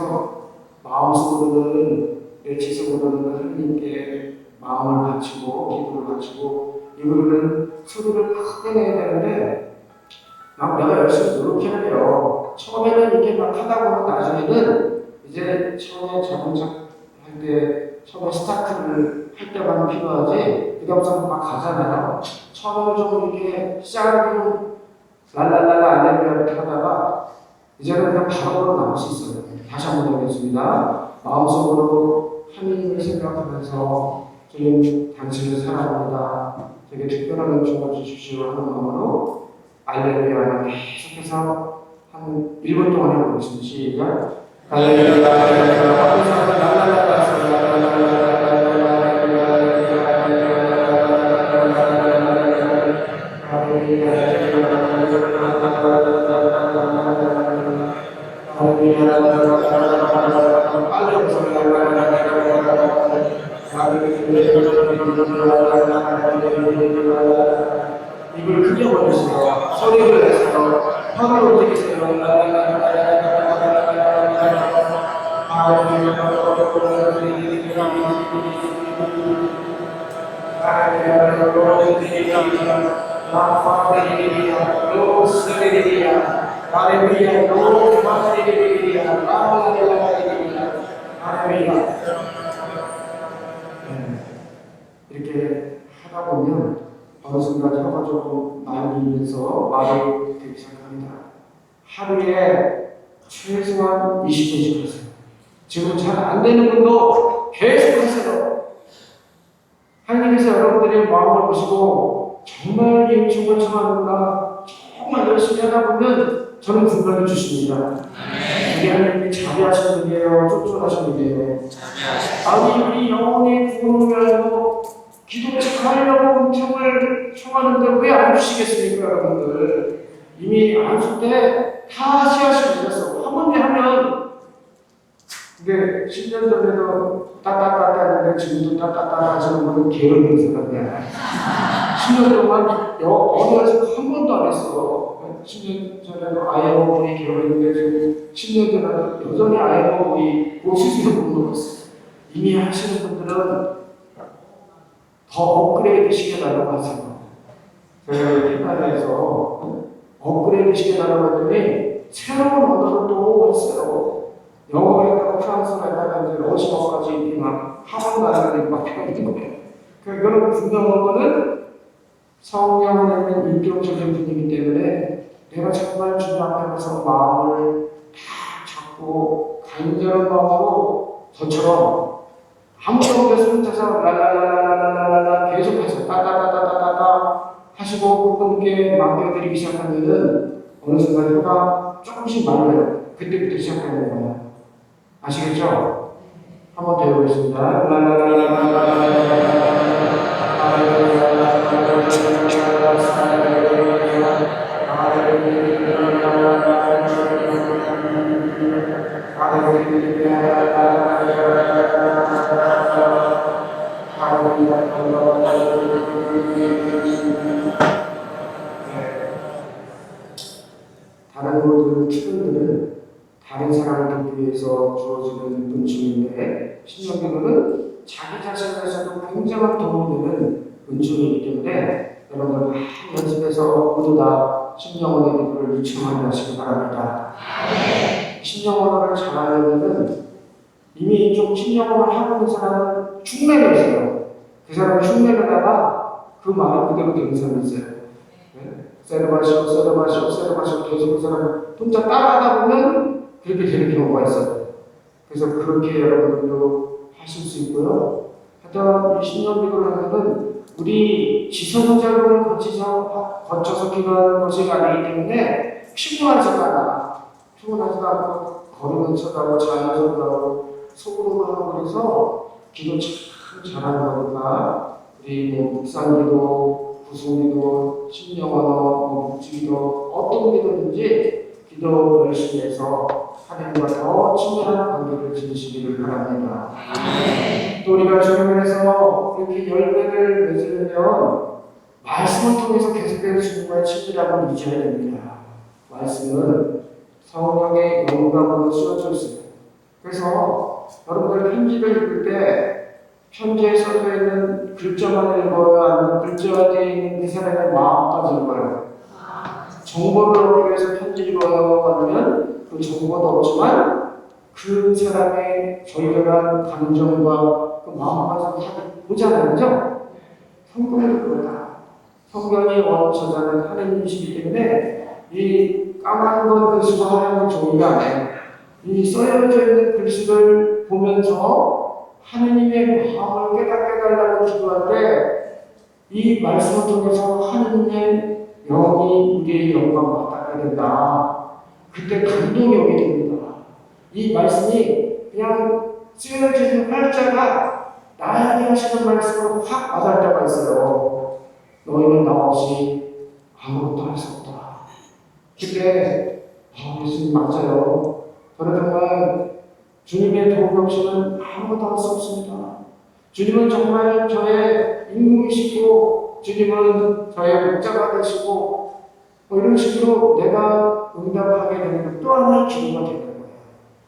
마음속으로는 내 지성으로는 하나님께 마음을 바치고 기도를 바치고 입으로는 소리를 크게 내야 되는데 막 내가 열심히 노력해야 돼요. 처음에는 이렇게 막 하다 보면 나중에는 이제 처음에 자동차 할 때 처음에 스타트를 할 때만 필요하지 그다음부터 막 가잖아요. 처음에는 좀 이렇게 시작을 랄랄랄라 안되면 이렇게 하다가 이제는 그냥 바로 나올 수 있어요. 다시 한번 하겠습니다. 마음속으로 하나님을 생각하면서 주님 당신을 사랑합니다. 되게 특별한 은총을 주십시오 하는 마음으로 알렐루야를 계속해서 한 1분 동안 해보겠습니다. 시작. 입을 크게 벌리세요. 소리를 내세요. 혀를 움직이세요. 이렇게 하다 보면 어느 순간 혀가 조금 말리면서 말이 되기 시작합니다. 하루에 최소한 20분씩 하세요. 지금 잘 안 되는 분도 계속 하세요. 하나님께서 여러분들의 마음을 보시고 정말 이 중을 청하는가 정말 열심히 하다 보면 저는 분명히 주십니다. 우리 하나님이 자비하시는 분이에요? 쫓아하시는 분이에요? 아니 우리 영혼이 구원을 알고 기도 하려고 은총을 청하는데 왜 안 주시겠습니까, 여러분들? 이미 안 줄 때 다 씨앗이 묻었어. 한 번에 하면 이게 10년 전에도 따따따따 했는데 지금도 따따따따 하시는 분은 게으른 사람이야. 10년 동안 어디 가서 한 번도 안 했어. 10년 전에도 아이오보이 게으르는데 지금 10년 전에도 여전히 아이오보이 고수수를 못 먹었어. 이미 하시는 분들은 더 업그레이드 시켜달라고 하세요. 제가 캐나다에서 업그레이드 시켜달라고 했더니 새로운 언어를 또 했어요. 영어로 했다가 프랑스어로 했다가 이제 러시아어까지 이렇게 막 학원 가는 막 배우는 거예요. 그러니까 분명한 거는 성령은 인격적인 분이기 때문에 내가 정말 주님 앞에 가서 마음을 다 잡고 간절한 마음으로 저처럼 아무도 없어서 혼자서 랄랄랄랄랄랄랄라 계속해서 따따따따따따 하시고 그분께 맡겨드리기 시작하면은 어느 순간 혀가 조금씩 말려요. 그때부터 시작하는 거예요. 아시겠죠? 한번 더 해보겠습니다. 다른 모든 기근들은 다른 사람을 돕기 위해서 주어지는 은총인데 신령기도는 자기 자신에서도 굉장한 도움이 되는 은총이기 때문에 여러분 연습해서 모두 다 신령원의 기도를 유창하게 하시기 바랍니다. 신령원어를 잘하려면 이미 좀 신령원을 하고 있는 사람은 흉내를 있어요. 그 사람은 흉내를 내다가 그 말을 그대로 되는 사람이 있어요. 세르바시오 계속 그 사람 혼자 따라하다 보면 그렇게 되는 경우가 있어요. 그래서 그렇게 여러분들도 하실 수 있고요. 하여튼 이 신령기도를 하면은 우리 지성자를 거쳐서 기도하는 것이 아니기 때문에 피곤하지가 않아. 피곤하지가 않고 걸으면서도 하고 자면서도 하고 속으로도 하고 그래서 기도 참 잘하는 거니까 우리 묵상기도, 구속기도, 신령언어, 묵주기도 어떤 기도든지 기도 열심히 해서 하나님과 더 친밀한 관계를 지으시기를 바랍니다. 또 우리가 주님에서 이렇게 열매를 맺으려면 말씀을 통해서 계속해서 주님과의 친밀함을 유지해야 됩니다. 말씀은 성령의 영감으로 쓰여져 있습니다. 그래서 여러분들 편지를 읽을 때 편지에 써져 있는 글자만 읽어요? 아니면 글자에 있는 그 사람의 마음까지 읽어요? 정보를 얻기 위해서 편지를 읽어요? 아니면 그 정보도 없지만 그 사람의 절절한 감정과 그 마음까지 보잖아요. 그죠? 성경은 그거다. 성경이 원저자는 하나님이시기 때문에 이 까만 건 글씨가 하나님 종이가 아니에요. 이 써여져 있는 글씨를 보면서 하느님의 마음을 깨닫게 달라고 기도할 때 이 말씀을 통해서 하느님의 영이 우리의 영광을 받게 된다. 그때 감동이 오게 됩니다. 이 말씀이 그냥 쓰여져 있는 활자가 나에게 하시는 말씀으로 확 와닿을 때가 있어요. 너희는 나 없이 아무것도 할 수 없다. 그때 예수님 맞아요. 저는 정말 주님의 도움이 없이는 아무것도 할 수 없습니다. 주님은 정말 저의 임금이시고 주님은 저의 목자가 되시고 이런 식으로 내가 응답하게 되는 또 하나의 기도가 되는 거예요.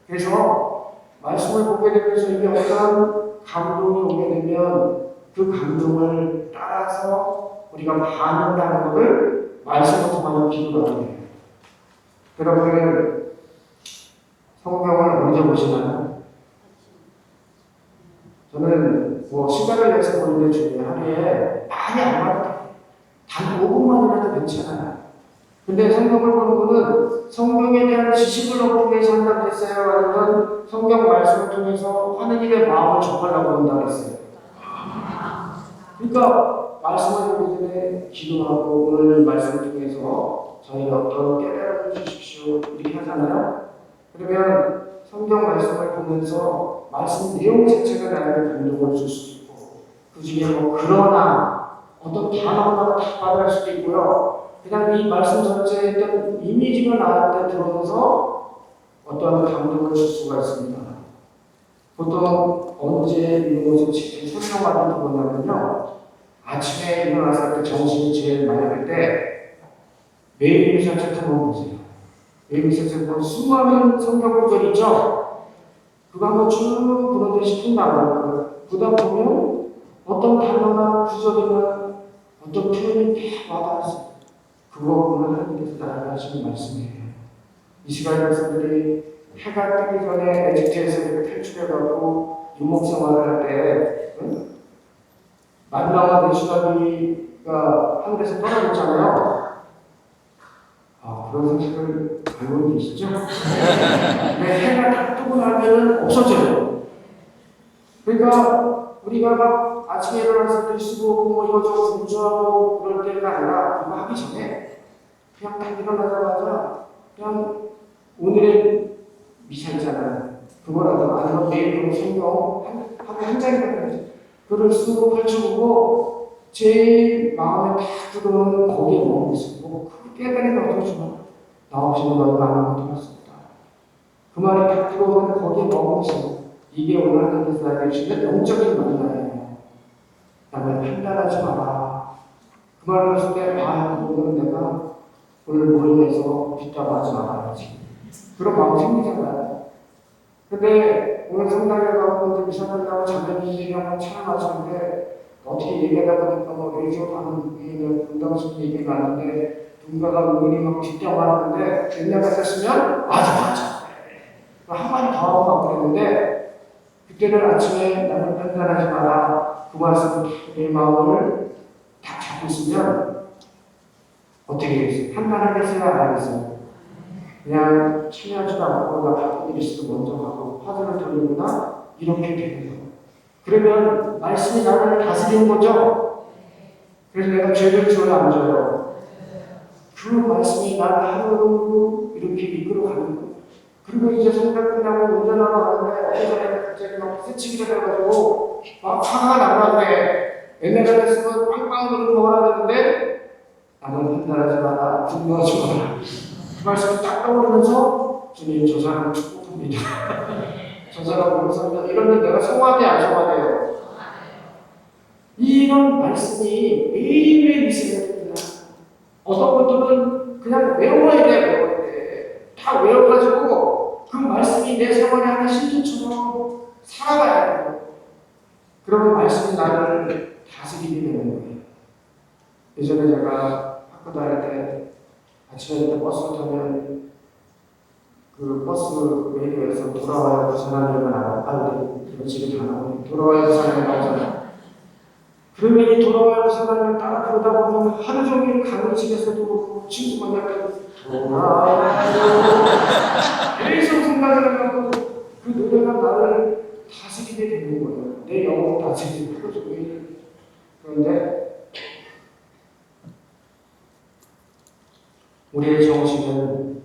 그래서 말씀을 보게 되면서 이게 어떤 감동이 오게 되면 그 감동을 따라서 우리가 반응하는 것을 말씀을 통하는 기도가 되는 거예요. 여러분 성경을 언제 보시나요? 저는 시간을 내서 보는 중에 하루에 많이 안 봐도 돼. 단 5분만이라도 괜찮아요. 근데 성경을 보는 거는 성경에 대한 지식을 얻기 위해서 한다고 했어요? 아니면 성경 말씀을 통해서 하느님의 마음을 접하려고 한다고 했어요? 그러니까 말씀을 보기 전에 기도하고 오늘 말씀을 통해서 저희가 어떤 깨달음을 주십시오 이렇게 하잖아요. 그러면 성경 말씀을 보면서 말씀 내용 자체가 나에게 감동을 줄 수도 있고 그 중에 그러나 어떤 단어 하나가 다 받아갈 수도 있고요. 그냥 이 말씀 전체에 어떤 이미지가 나한테 들어오면서 어떤 감동을 줄 수가 있습니다. 보통 언제 이런 것을 설명하는 거냐면요. 아침에 일어났을 때 정신이 제일 맑을 때 매일 미사책 한번 보세요. 매일 미사책 보면 수많은 성경 구절이 있죠. 그거 한번 쭉 보는데 10분 나와요. 보다 보면 어떤 단어나 구절이나 어떤 표현이 다 와닿았어요. 그거 보면 하나님께서 나에게 하시는 말씀이에요. 이스라엘 백성들이 해가 뜨기 전에 에집트에서 이렇게 탈출해가고 유목생활을 할 때 만나와 내슈라비가 하늘에서 떨어졌잖아요. 그런 생각을 알고 계시죠? 근데 해가 딱 뜨고 나면은 없어져요. 그러니까 우리가 막 아침에 일어나서 글 쓰고 이거저거 공부하고 그럴 때가 아니라 그거 하기 전에 그냥 딱 일어나자마자 그냥 오늘의 미사잖아요. 그거라도 아니면 매일 성경 하루에 한 장이라도 그걸 쓰고 펼쳐보고 제일 마음에 딱 들어오는 거기에 머무르고 그 깨달음이 어떠시나? 나 없이는 너희가 아무것도 할 수 없다. 그 말이 딱 들어오면 거기에 머무르고 이게 오늘 하나님께서 나에게 주신 영적인 만나예요. 그다음에 판단하지 마라. 그 말을 했을 때 오늘은 내가 오늘 모임에서 뒷담화하지 말아야지. 그런 마음 생기잖아요. 근데 오늘 성당에 가고 이사한다고 자매님들이랑 차 마셨는데 어떻게 얘기하다 보니까 뭐 레이저 하는 얘기는 분당식 얘기가 나는데 누군가가 의원이 막 뒷담화하는데 옛날 같았으면 맞아. 한마디 더 하고 막 그랬는데 그때는 아침에 나는 판단하지 마라. 그 말씀 내 마음을 다 잡고 있으면 어떻게 되겠어요? 판단하겠어요? 안 하겠어요? 그냥 참여하지도 않고 나 바쁜 일 있어도 먼저 가고 화두를 돌리구나 이렇게 되는 거예요. 그러면 말씀이 나를 다스리는 거죠? 그래서 내가 죄를 지어요 안 져요? 그 말씀이 나를 하루로 이렇게 이끌어가는 거예요. 그리고 이제 성당 끝나고 운전하러 가는데 어제 전에 갑자기 막 새치기를 해가지고 막 화가 나는데 옛날 같았으면 빵빵으로 먹으라 그러는데 나는 판단하지 마라 분노하지 마라 그 말씀을 딱 떠오르면서 주님 저 사람 축복합니다. 저 사람 감사합니다. 이런데 내가 성화돼 안 성화돼요? 이런 말씀이 매일매일 있어야 됩니다. 어떤 분들은 그냥 외워야 돼. 다 외워가지고 그 말씀이 내 생활의 하나 실존처럼 살아가야 돼요. 그러면 말씀이 나를 다스리게 되는 거예요. 예전에 제가 학교 다닐 때 아침에 버스 타면 그 버스 메뉴에서 돌아와야 부산하려면 나와. 우리 집에 다 나오네. 돌아와야 부산에 나오잖아. 그러면 이 돌아와야 부산하면 따라 그러다 보면 하루 종일 가는 집에서도 그렇고 친구 만날 때도 돌아와요. 계속 생각을 하고 그 노래가 나를 다스리게 되는 거예요. 내 영혼 다스리는 하루 종일. 그런데 우리의 정신은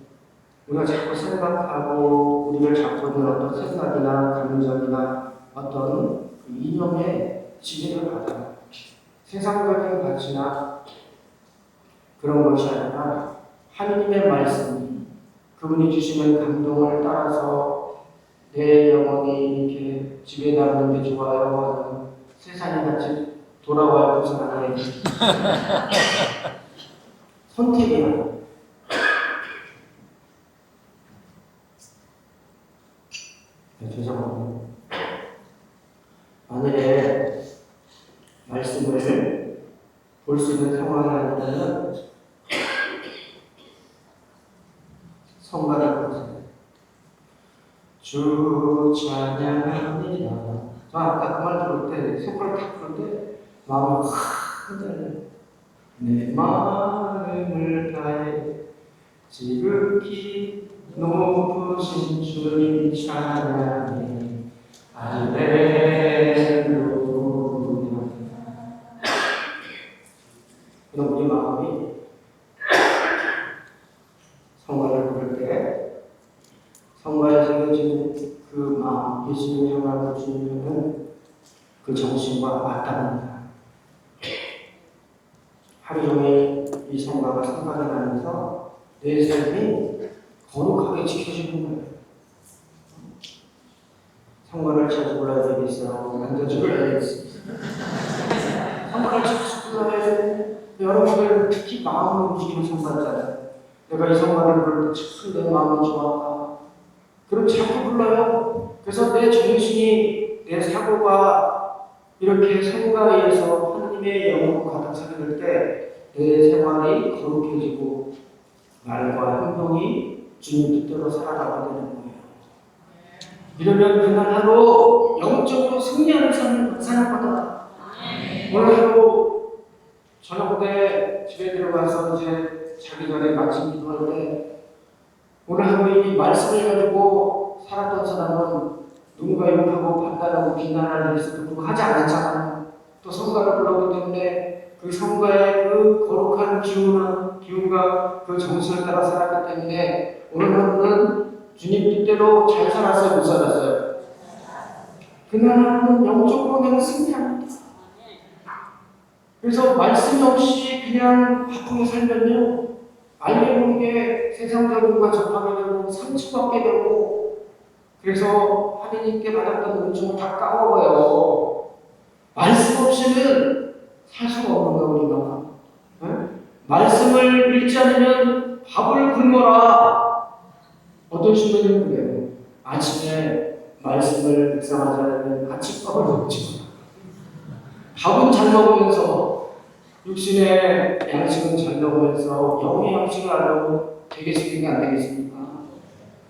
우리가 자꾸 생각하고 우리를 잡고 있는 어떤 생각이나 감정이나 어떤 그 이념에 지배를 받아요. 세상적인 가치나 그런 것이 아니라 하느님의 말씀, 그분이 주시는 감동을 따라서 내 영혼이 이렇게 지배당하는 게 좋아요 하는 세상이 같이 돌아와야 부산하는 선택이야. 죄송합니다. 만일에 말씀을 볼 수 있는 상황이 아니라면 성가를 보세요. 주 찬양합니다. 저 아까 그 말 들을 때 손가락 탁 부를 때 마음이 확 흔들려요. 내 마음을 다해 지극히 높으신 주님 찬양해 할렐루야. 그럼 우리 마음이 성가를 부를 때 성가에 새겨진 그 마음, 예수님을 향하고 주님은 그 정신과 맞닿는다. 하루 종일 이 성가가 생각이 나면서 내 삶이 거룩하게 지켜지는 거예요. 성가를 자주 불러야 되겠어요. 만져주 불러야 되겠어요. 성가를 자주 불러야 돼. 여러분들 특히 마음을 움직이는 성가잖아요. 내가 이 성가를 부를 때 참 내 마음이 좋았다. 그럼 자꾸 불러요. 그래서 내 정신이, 내 사고가 이렇게 성가에서 하나님의 영으로 가득 차게 될 때 내 생활이 거룩해지고 말과 행동이 주님 뜻대로 살아가게 되는 거예요. 이러면 그날 하루 영적으로 승리하는 삶을 사는 거다. 오늘 하루 저녁 때 집에 들어가서 이제 자기 전에 마침 기도할 때 오늘 하루 이 말씀을 가지고 살았던 사람은 누군가 욕하고 판단하고 비난하는 일에서도 누구 하지 않았잖아요. 또 성가를 불렀기 때문에 그 성가의 그 거룩한 기운과 그 정신을 따라 살았기 때문에 오늘 하루는 주님 뜻대로 잘 살았어요, 못 살았어요? 그날 하루는 영적으로 내가 승리합니다. 그래서 말씀이 없이 그냥 바쁘게 살면요, 알게 모르게 세상적인 것과 접하게 되고 상처받게 되고 그래서 하나님께 받았던 은총을 다 까먹어요. 말씀 없이는 살 수가 없는 거예요, 우리가. 네? 말씀을 읽지 않으면 밥을 굶어라. 어떤 신부님은 그래요. 아침에 말씀을 묵상하자면 아침밥을 먹지. 밥은 잘 먹으면서 육신의 양식은 잘 먹으면서 영의 양식을 하려고 되겠습니까? 안 되겠습니까?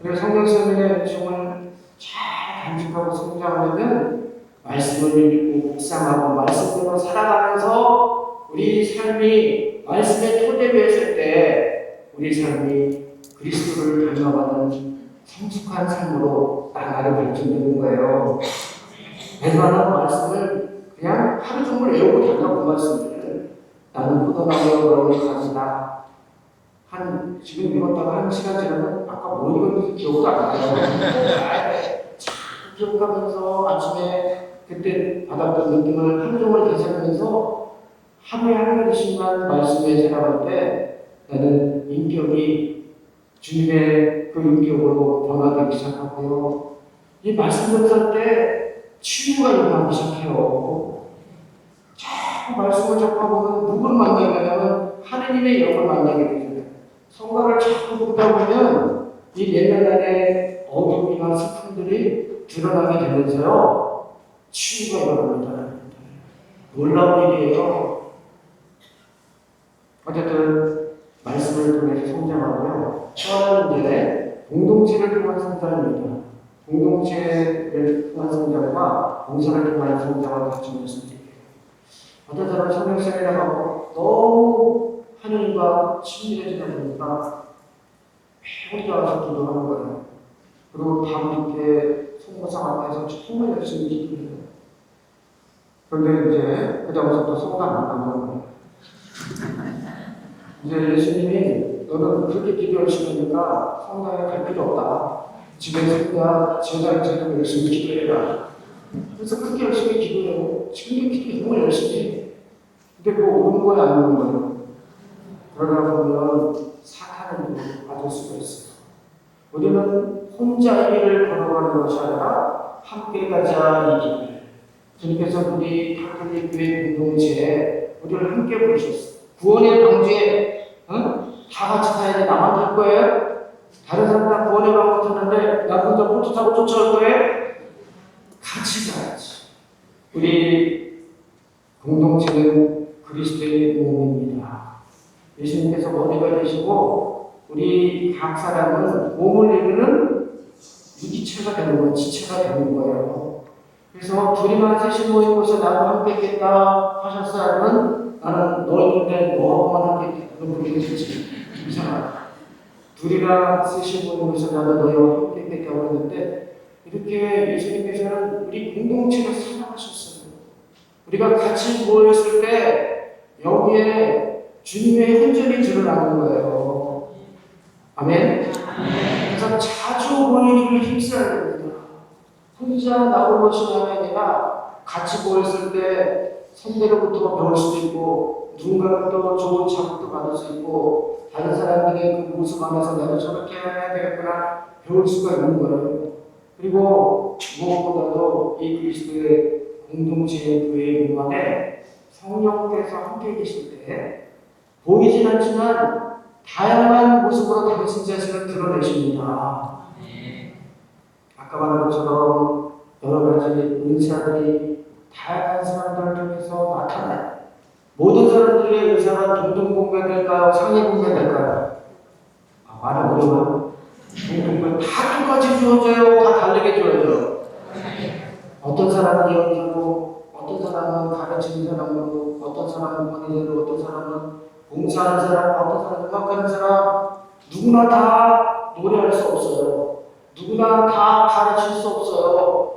그래서 성경성경의 음식을 잘 간직하고 성장하려면 말씀을 읽고 묵상하고 말씀대로 살아가면서 우리 삶이 말씀의 토대 위에 설 때 우리 삶이 그리스도를 닮아가는 성숙한 삶으로 나가게 발전되는 거예요. 매번 말씀을 그냥 하루 종일 외우고 다녀 그 말씀을 나는 포도나무에 너를 가지다. 지금 읽었다가 1시간 지나면 아까 뭐 읽었는지 기억도 안 나요. 잘 기억하면서 아침에 그때 받았던 느낌을 하루 종일 되새기면서 하루에 한 가지씩만 말씀에 생각할 때 나는 인격이 주님의 그 인격으로 변화되기 시작하고요. 이 말씀 전할 때 치유가 일어나기 시작해요. 자꾸 말씀을 접하고는 누구를 만나게 되냐면 하느님의 영을 만나게 되잖아요. 성가를 자꾸 듣다 보면 이 내면 안에 어둠이나 슬픔들이 드러나게 되면서요. 치유가 일어납니다. 놀라운 일이에요. 어쨌든 말씀을 통해서 성장하고요. 처음은 공동체를 통한 성장입니다. 공동체를 통한 성장과 봉사를 통한 성장을 같이 말씀드릴게요. 어떤 사람은 성경생활을 하고 너무 하느님과 친밀해지다 보니까 혼자 와서 기도하는 거예요. 그리고 밤 늦게 송구상 앞에서 정말 열심히 기도해요. 그런데 이제 그다음부터 성당 안 가는 거예요. 이제 예수님이 너는 그렇게 기도 열심히 하니까 성당에 갈 필요 없다. 집에서 그냥 제자처럼 열심히 기도해라. 그래서 그렇게 열심히 기도해요. 지금도 기도 정말 열심히 해. 근데 그거 옳은 거야, 안 옳은 거야? 그러다 보면 사탄을 받을 수가 있어요. 우리는 혼자 이 길을 걸어가는 것이 아니라 함께 가자 이 길을. 주님께서 우리 가톨릭 교회 공동체에 우리를 함께 부르셨어요. 구원의 방주에 다 같이 가야 돼. 나만 탈 거예요? 다른 사람 다 구원의 방주 타는데 나 혼자 보트 타고 쫓아올 거예요? 같이 가야지. 우리 공동체는 그리스도의 몸입니다. 예수님께서 머리가 되시고 우리 각 사람은 몸을 이루는 유기체가 되는 거예요. 지체가 되는 거예요. 그래서 둘이만 셋이 모인 곳에 나도 함께 있겠다 하셨어요. 나는 너 있는데 너하고만 함께 있겠다. 그럼 그렇게 되지. 이상하다. 둘이랑 셋이 모인 곳에 나도 너희와 함께 있겠다고 했는데 이렇게 예수님께서는 우리 공동체를 사랑하셨어요. 우리가 같이 모였을 때 여기에 주님의 흔적이 드러나는 거예요. 아멘? 그래서 자주 모이기를 힘써야 됩니다. 혼자 나올 것이 아니라 같이 모였을 때 선배로부터 배울 수도 있고 누군가로부터 좋은 자극도 받을 수 있고 다른 사람들의 그 모습 안에서 내가 저렇게 해야 되겠구나 배울 수가 있는 거예요. 그리고 무엇보다도 이 그리스도의 공동체의 교회의 공간에 성령께서 함께 계실 때 보이진 않지만 다양한 모습으로 당신 자신을 드러내십니다. 아까 말한 것처럼 여러 가지 은사들이 다양한 사람들을 통해서 나타나요. 모든 사람들의 의사가 동동 공개될까요? 상해 공개될까요? 말이 어려워요. 동동 다 똑같이 주어져요. 다 다르게 주어져요. 어떤 사람은 예언자로, 어떤 사람은 가르치는 사람으로, 어떤 사람은 권위자로, 어떤 사람은 봉사하는 사람, 어떤 사람은 음악하는 사람, 누구나 다 노래할 수 없어요. 누구나 다 가르칠 수 없어요.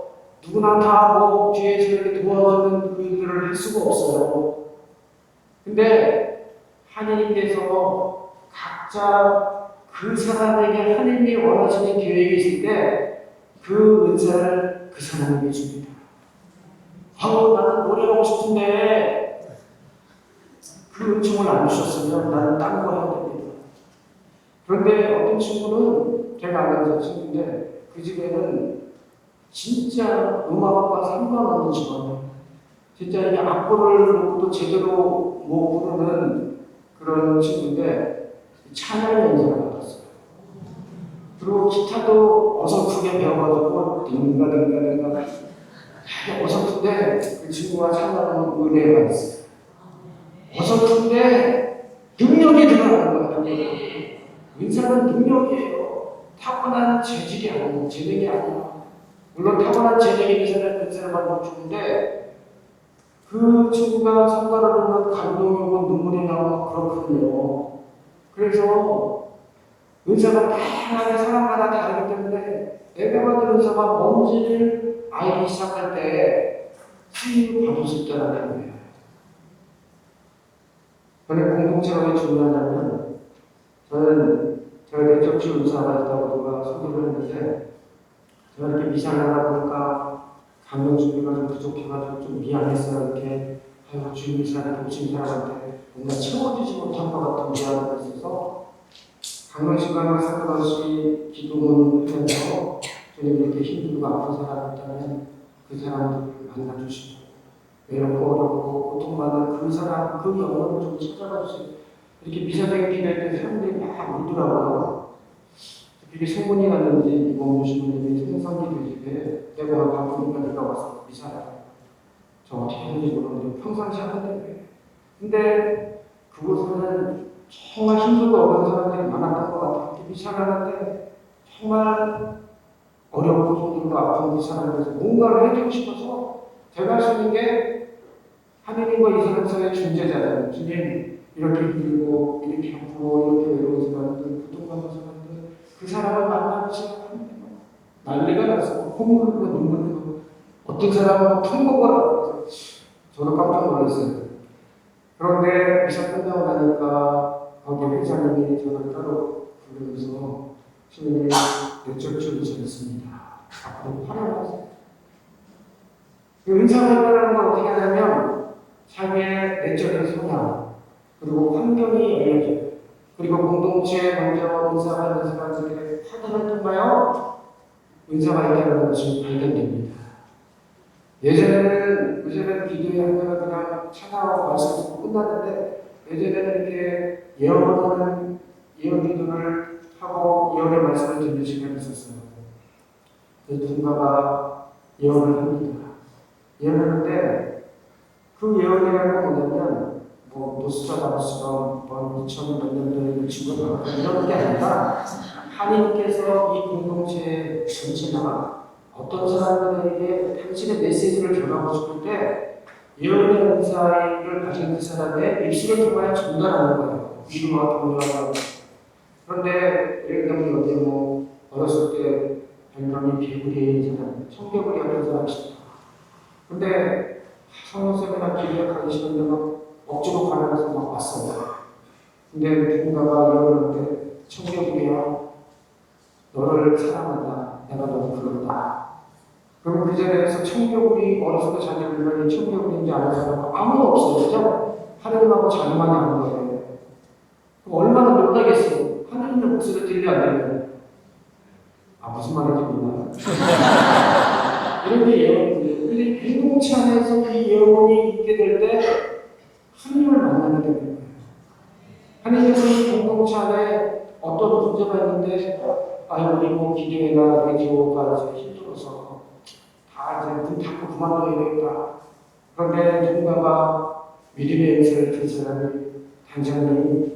누구나 다 뒤에서 이렇게 도와주는 일들을 할 수가 없어요. 근데 하느님께서 각자 그 사람에게 하느님이 원하시는 계획이 있을 때 그 은사를 그 사람에게 줍니다. 나는 노래하고 싶은데 그 은총을 안 주셨으면 나는 딴 거 해야 됩니다. 그런데 어떤 친구는 제가 아는 친구인데 그 집에는 진짜 음악과 상관없는 직원이에요. 진짜 이 악보를 놓고도 제대로 못 부르는 그런 친구인데 찬양의 은사를 받았어요. 그리고 기타도 어설프게 배워가지고 딩가딩가딩가 어설픈데 그 친구가 찬양하는 은혜가 있어요. 어설픈데 능력이 들어가는 거예요. 은사는 능력이에요. 타고난 재질이 아니에요. 재능이 아니에요. 물론 타고난 재능이 있어야 은사를 받고 주는데 그 친구가 성가를 보면 감동이 오고 눈물이 나고 그렇거든요. 그래서 은사가 다양하게 사람마다 다르기 때문에 내가 받은 은사가 뭔지를 알기 시작할 때 수입을 받을 수 있다는 거예요. 저는 공동체가 왜 중요하냐면 저는 제가 내적지 은사가 있다고 누가 소개를 했는데 제가 이렇게 미사를 하다 보니까 감동 준비가 좀 부족해가지고 좀 미안했어요. 이렇게 주님 미사를 보신 사람한테 뭔가 채워주지 못한 것 같은 미안함이 있어서 강론시간과 상관없이 기도문 하면서 주님 이렇게 힘들고 아픈 사람이 있다면 그 사람들을 만나주시고 외롭고 어렵고 고통받는 그 사람, 그 영혼을 좀 찾아가 주세요. 이렇게 미사적인 기도할 때 사람들이 막 울더라고요. 이게 소문이 났는지 이범주 신부님이 생선기도에 내가 바쁘니까 네가 와서 미사하라. 저 어떻게 하는지 모르는데 평상시 하는데 근데 그곳에는 정말 힘들고 어려운 사람들이 많았던 것 같아요. 미사를 하는데 정말 어렵고 힘들고 아픈 그 사람들에서 뭔가를 해주고 싶어서 제가 할 수 있는 게 하느님과 이 사람 사이의 중재자잖아요. 주님 이렇게 힘들고 이렇게 아프고 이렇게 외로운 사람들 고통받는 사람들 그 사람을 만나기 시작합니다. 난리가 났어. 콧물 흘리고 눈물 흘리고 어떤 사람은 통곡을 저도 깜짝 놀랐어요. 그런데 미사 끝나고 나니까 거기 회장님이 저를 따로 부르면서 주님이 내적 주셨습니다. 앞으로 활용하세요. 은사가 있다는 걸 어떻게 하냐면 자기의 내적인 성향 그리고 환경이 열려져요. 그리고 공동체에 먼저 은사가 있는 사람들의 확인을 통하여 은사가 있다는 것이 발견됩니다. 예전에는 기도의 하면은 그냥 찬양하고 말씀 듣고 끝났는데 예전에는 이렇게 예언 기도를 하고 예언의 말씀을 듣는 시간이 있었어요. 누군가가 예언을 합니다. 예언하는데 그 예언이라는 건 뭐냐면 노스트라다무스처럼 2000 몇 년도에 친구가 이런 게 아니라 하나님께서 이 공동체의 전체나 어떤 사람들에게 당신의 메시지를 전하고 싶을 때 예언의 은사를 가진 그 사람의 입술을 통하여 전달하는 거예요. 위로와 격려하고. 그런데 예를 들면 어디 어렸을 때 별명이 개구리에 있는 사람, 청개구리 같은 사람이 있다. 근데 성령쌤이나 기도에 가기 싫은데 막 억지로 가면서 막 왔어요. 근데 누군가가 예언하는데 청개구리야 너를 사랑한다. 내가 너를 불렀다. 그리고 그 자리에서 청개구리 어렸을 때 자기 불면이 청개구리인지 아는 사람은 아무도 없어요. 그죠? 하나님하고 자기만이 아는 거예요. 그럼 얼마나 놀라겠어요. 하나님의 목소리 들려 안 들려요? 무슨 말인지 몰라요. 이렇게 예언이 근데 공동체 안에서 이 예언이 있게 될 때 하나님을 만나게 되는 거예요. 하나님께서 이 공동체 안에 어떤 문제가 있는데 우리 기도회나 라디오가 이제 힘들어서 다 이제 문 닫고 그만둬야 되겠다. 그런데 누군가가 믿음의 은사를 준 사람이 단장님이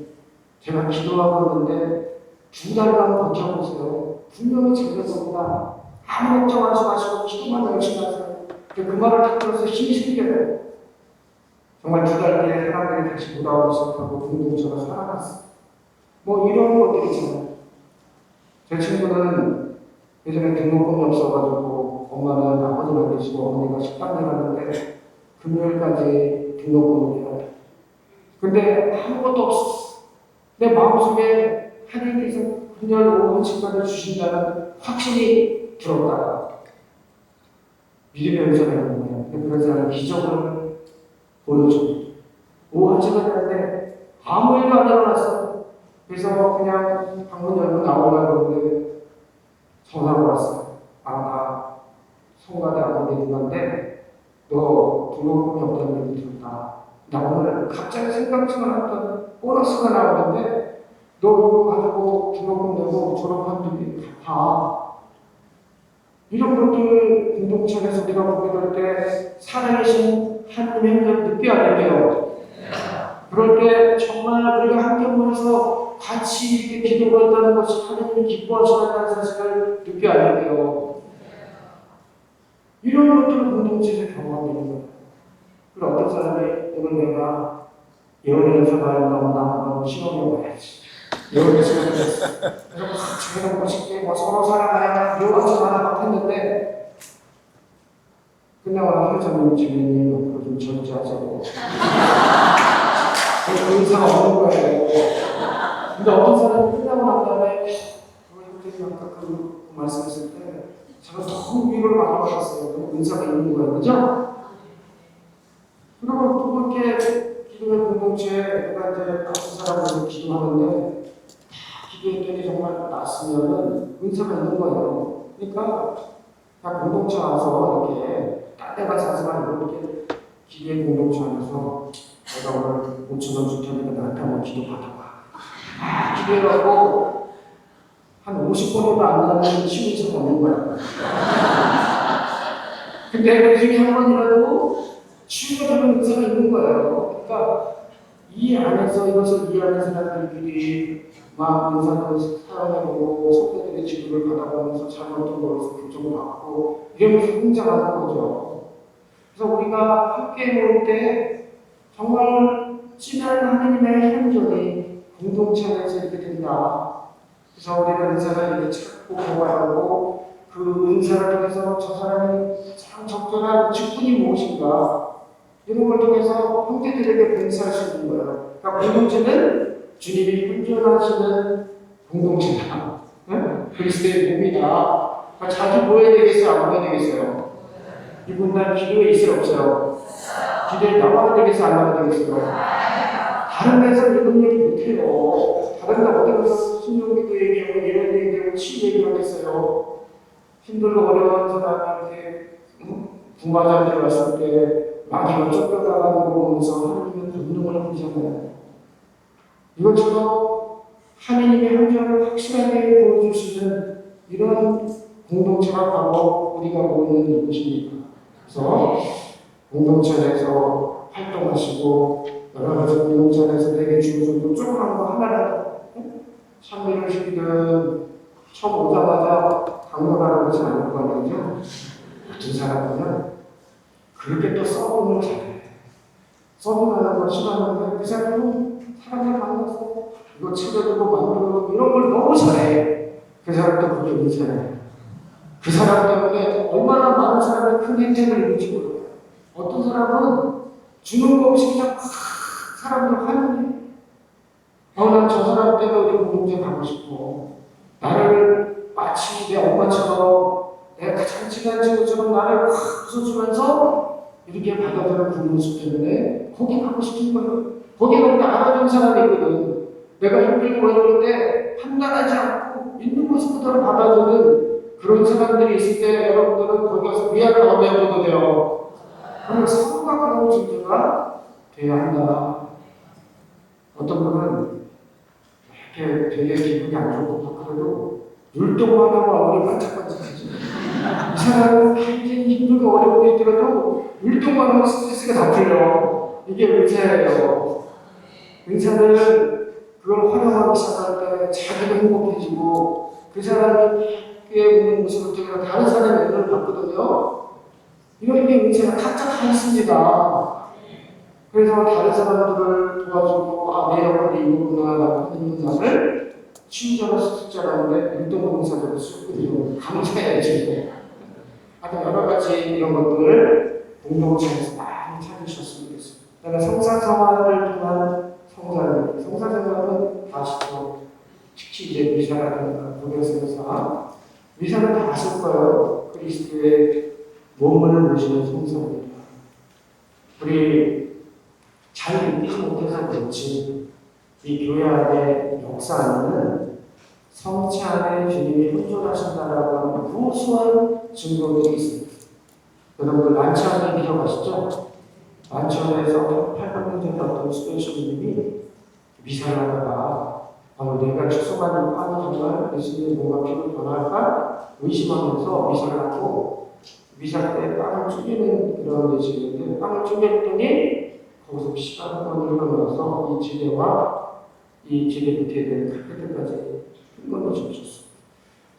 제가 기도하고 있는데 2달간 버텨보세요. 분명히 잘 겁니다. 아무 걱정하지 마시고 기도만 열심히 하세요. 그 말을 듣고 나서 힘이 생겨요. 정말 2달 뒤에 사람들이 다시 돌아오기 시작하고 공동체가 살아났어요. 이런 것들이 있잖아요. 제 친구는 예전에 등록금이 없어가지고 엄마는 아버님 안 계시고 어머니가 식당에 갔는데 금요일까지 등록금을 내야 돼. 근데 아무것도 없었어. 내 마음속에 하나님께서 금요일 오후 1시까지 주신다는 확신이 들었다. 믿음의 은사가 있는 거예요. 그런 사람은 기적을 보여줘. 오후 1시가 되는데 아무 일도 안 일어났어. 그래서 그냥 방문 열고 나오려고 했는데 전화가 왔어요. 나 성가대 아버지 누나인데 너 등록금이 없다는 얘기 들었다. 나 오늘 갑자기 생각지만 않던 보너스가 나오는데 너 이거 가지고 등록금 내고 졸업한 뒤에 갚아. 이런 것들 공동체에서 우리가 보게 될 때 살아계신 하나님의 행동을 느껴야 돼요. 그럴 때 정말 우리가 함께 모여서 같이 이렇게 기도가 있다는 것이 하나님이 기뻐하시다는 사실을 느껴야 돼요. 이런 것들을 공동체에서 경험하고 있는 거예요. 그리고 어떤 사람이 오늘 내가 예언의 연사가 너무 시험해 봐야지. 예언의 연사가 됐어. 그래서 자기가 멋있게 서로 살아가야 요한처럼 하나 막 했는데 끝나고 회장님 주민님 앞으로 좀 절제하자고. 그 의사가 없는 거예요. 근데 어떤 사람이 끝나고 난 다음에 그때 아까 그 말씀했을 때 제가 너무 위로를 많이 받았어요. 의사가 있는 거예요. 그죠? 그리고 또 그렇게 기도의 공동체에 내가 이제 같은 사람으로 기도하는데 기도했더니 정말 났으면은 은사가 있는 거예요. 그러니까 다 공동체 와서 이렇게 딴 데 가서 하지 말고 이렇게 기도의 공동체 안에서 내가 오늘 5,000원 줄 테니까 나한테 한번 기도 받아봐. 기도하고 한 50번에도 안 나는 쉬운 척 없는 거야. 근데 그 중에 한 번이라도 쉬워지는 은사가 있는 거예요. 그러니까 이 안에서 이것을 이해하는 사람들끼리 막 은사를 사용해보고 선배들의 지도를 받아가면서 잘못된 것을 교정받고 이러면서 성장하는 거죠. 그래서 우리가 함께 모일 때 정말 진한 하나님의 현존이 공동체 안에서 이렇게 된다. 그래서 우리가 은사를 이렇게 찾고 배워하고 그 은사를 통해서 저 사람이 참 적절한 직분이 무엇인가 이런 걸 통해서 형제들에게 봉사할 수 있는 거예요. 그러니까 공동체는 주님이 훈련하시는 공동체다. 응? 그리스도의 몸이다. 그러니까 자주 모여야 되겠어요? 안 모여야 되겠어요? 이분 날 기도에 있어요? 없어요? 기도에 나와야 되겠어요? 안 나와야 되겠어요? 다른 데서 이런 얘기 못해요. 다른 데 어디 가서 신용기도 얘기하고 이런 얘기하고 치 얘기하겠어요. 힘들고 어려운 사람한테 부마자들이 왔을 때 마귀가 쫓겨나가는 거 보면서 하나님은 분노를 하잖아요. 이것처럼 하나님의 한정을 확실하게 보여주시는 이런 공동체가 바로 우리가 모이는 이곳입니다. 그래서 공동체 내에서 활동하시고 여러 가지 공동체 내에서 내게 주어진 조그만 거 하나라도 참여를 시키든 처음 오자마자 강론하라고 하지 않을 거 아니죠? 같은 사람이면 그렇게 또 서브를 잘해. 서브하는 걸 싫어하는데 그 사람은 사람들 만나서 이거 챙겨주고 만들고 이런 걸 너무 잘해. 그 사람도 그게 인사해. 그 사람 때문에 얼마나 많은 사람이 큰 혜택을 입을지 몰라요. 어떤 사람은 주는 거 없이 그냥 막 사람들 하는 일. 난 저 사람 때문에 우리 공동체 가고 싶어. 나를 마치 내 엄마처럼 내가 가장 친한 친구처럼 나를 확 웃어주면서 이렇게 받아들여 그 모습 때문에 거기 가고 싶은 거예요. 거기 가면 알아준 사람이 있거든. 내가 힘들고 이럴 때 판단하지 않고 있는 모습 그대로 받아주는 그런 사람들이 있을 때 여러분들은 거기 가서 위안을 얻어야 돼요. 그러면 서로가 그런 존재가 돼야 한다. 어떤 분은 이렇게 되게 기분이 안 좋고 그래도 율동만 하고 얼굴이 반짝반짝하지. 이 사람은 굉장히 힘들고 어려운 일이 들어도 율동만 하고 스트레스가 다 풀려. 이게 은사예요. 은사는 그걸 활용하기 시작할 때 자기도 행복해지고 그 사람이 함께 있는 모습을 통해서 다른 사람의 은혜를 받거든요. 이런 게 은사가 각자 다 있습니다. 그래서 다른 사람들을 도와주고 내 역할이 이거구나 라고 하는 은사를 치유자로 수습자라는데 율동봉사자로 쓰고 감사해야지. 하여튼 여러 가지 이런 것들을 공동체에서 많이 찾으셨으면 좋겠습니다. 그다음에 성사생활을 통한 성사를, 성사생활은 아시죠? 특히 이제 미사라든가 고대성사, 미사는 다 아실 거예요. 그리스도의 몸을 모시는 성사입니다. 우리 잘 읽지 못해서 그렇지 이 교회 안의 역사 안에는 성체 안에 주님이 현존하신다라고 하는 고소한 증거들이 있습니다. 여러분 란치안에 기억하시죠? 란치안에서 800년 전에 어떤 스페셜님이 미사를 하다가 내가 축소받은 빵이 정말 예수님의 뭔가 피로 변할까 의심하면서 미사를 하고 미사 때 빵을 쪼개는 그런 예식인데 빵을 쪼개더니 거기서 피가 한 번 흘러나와서 이 지대와 이 지대 밑에 있는 카페들까지 흙건너 줬어.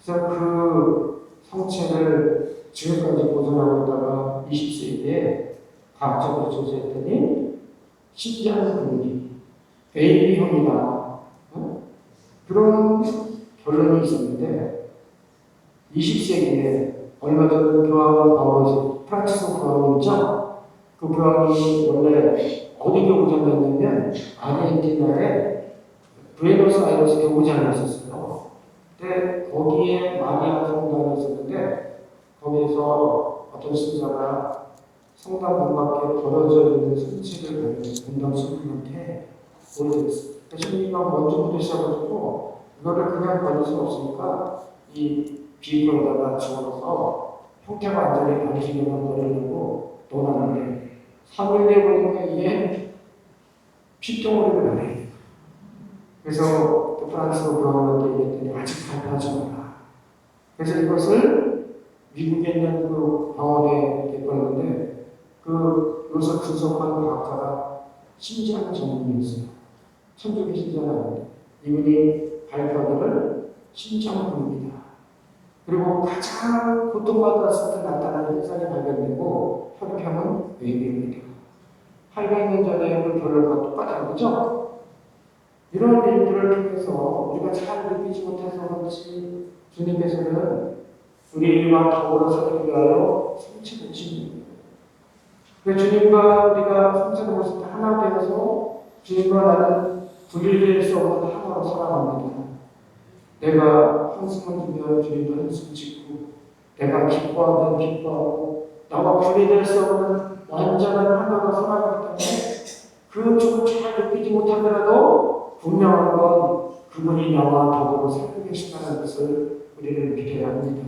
그래서 그 성체를 지금까지 보존하고 있다가 20세기에 과학적으로 조사했더니 신기한 분위기, AB형이다. 어? 그런 결론이 있었는데 20세기에 얼마 전 교황 바오로스 프란치스코 교황이죠. 그 교황이 원래 어디 교구장이었냐면 아르헨티나의 부에노스아이레스 교구장이었어요. 근데 거기에 마리아 성당이 있었는데 거기에서 어떤 신자가 성당 문 밖에 벌어져 있는 성체를 보면서 분당 신부님한테 오래됐어요. 신부님이 먼저 묻으셔가지고 이거를 그냥 버릴 수 없으니까 이 비닐에다가 집어넣어서 형태가 안 되게 방식에만 버리려고 놓았는데 3일 뒤에 보니까 이게 핏덩어리가 나요. 그래서 프랑스어 교황한테 얘기했더니 아직 발표하지 마라. 그래서 이것을 미국에 있는 그 병원에 내보냈는데 여기서 분석한 과학자가 심장 전문이었어요. 천주교 신자는 아닌데 이분이 발표를 심장부입니다. 그리고 가장 고통받았을 때 나타나는 현상이 발견되고 혈평은 외비입니다. 800년 전에 그 결론과 똑같은 거죠? 이런 일들을 통해서 우리가 잘 느끼지 못해서 그렇지 주님께서는 우리와 더불어 살기 위하여 성체를 주십니다. 주님과 우리가 성체를 모실 때 하나 되어서 주님과 나는 분리될 수 없는 하나로 살아갑니다. 내가 한숨을 주면 주님도 한숨 짓고 내가 기뻐하면 기뻐하고 나와 분리될 수 없는 완전한 하나로 살아가기 때문에 그 쪽을 잘 느끼지 못하더라도 분명한 건 그분이 나와 더불어 살고 계신다는 것을 우리는 믿어야 합니다.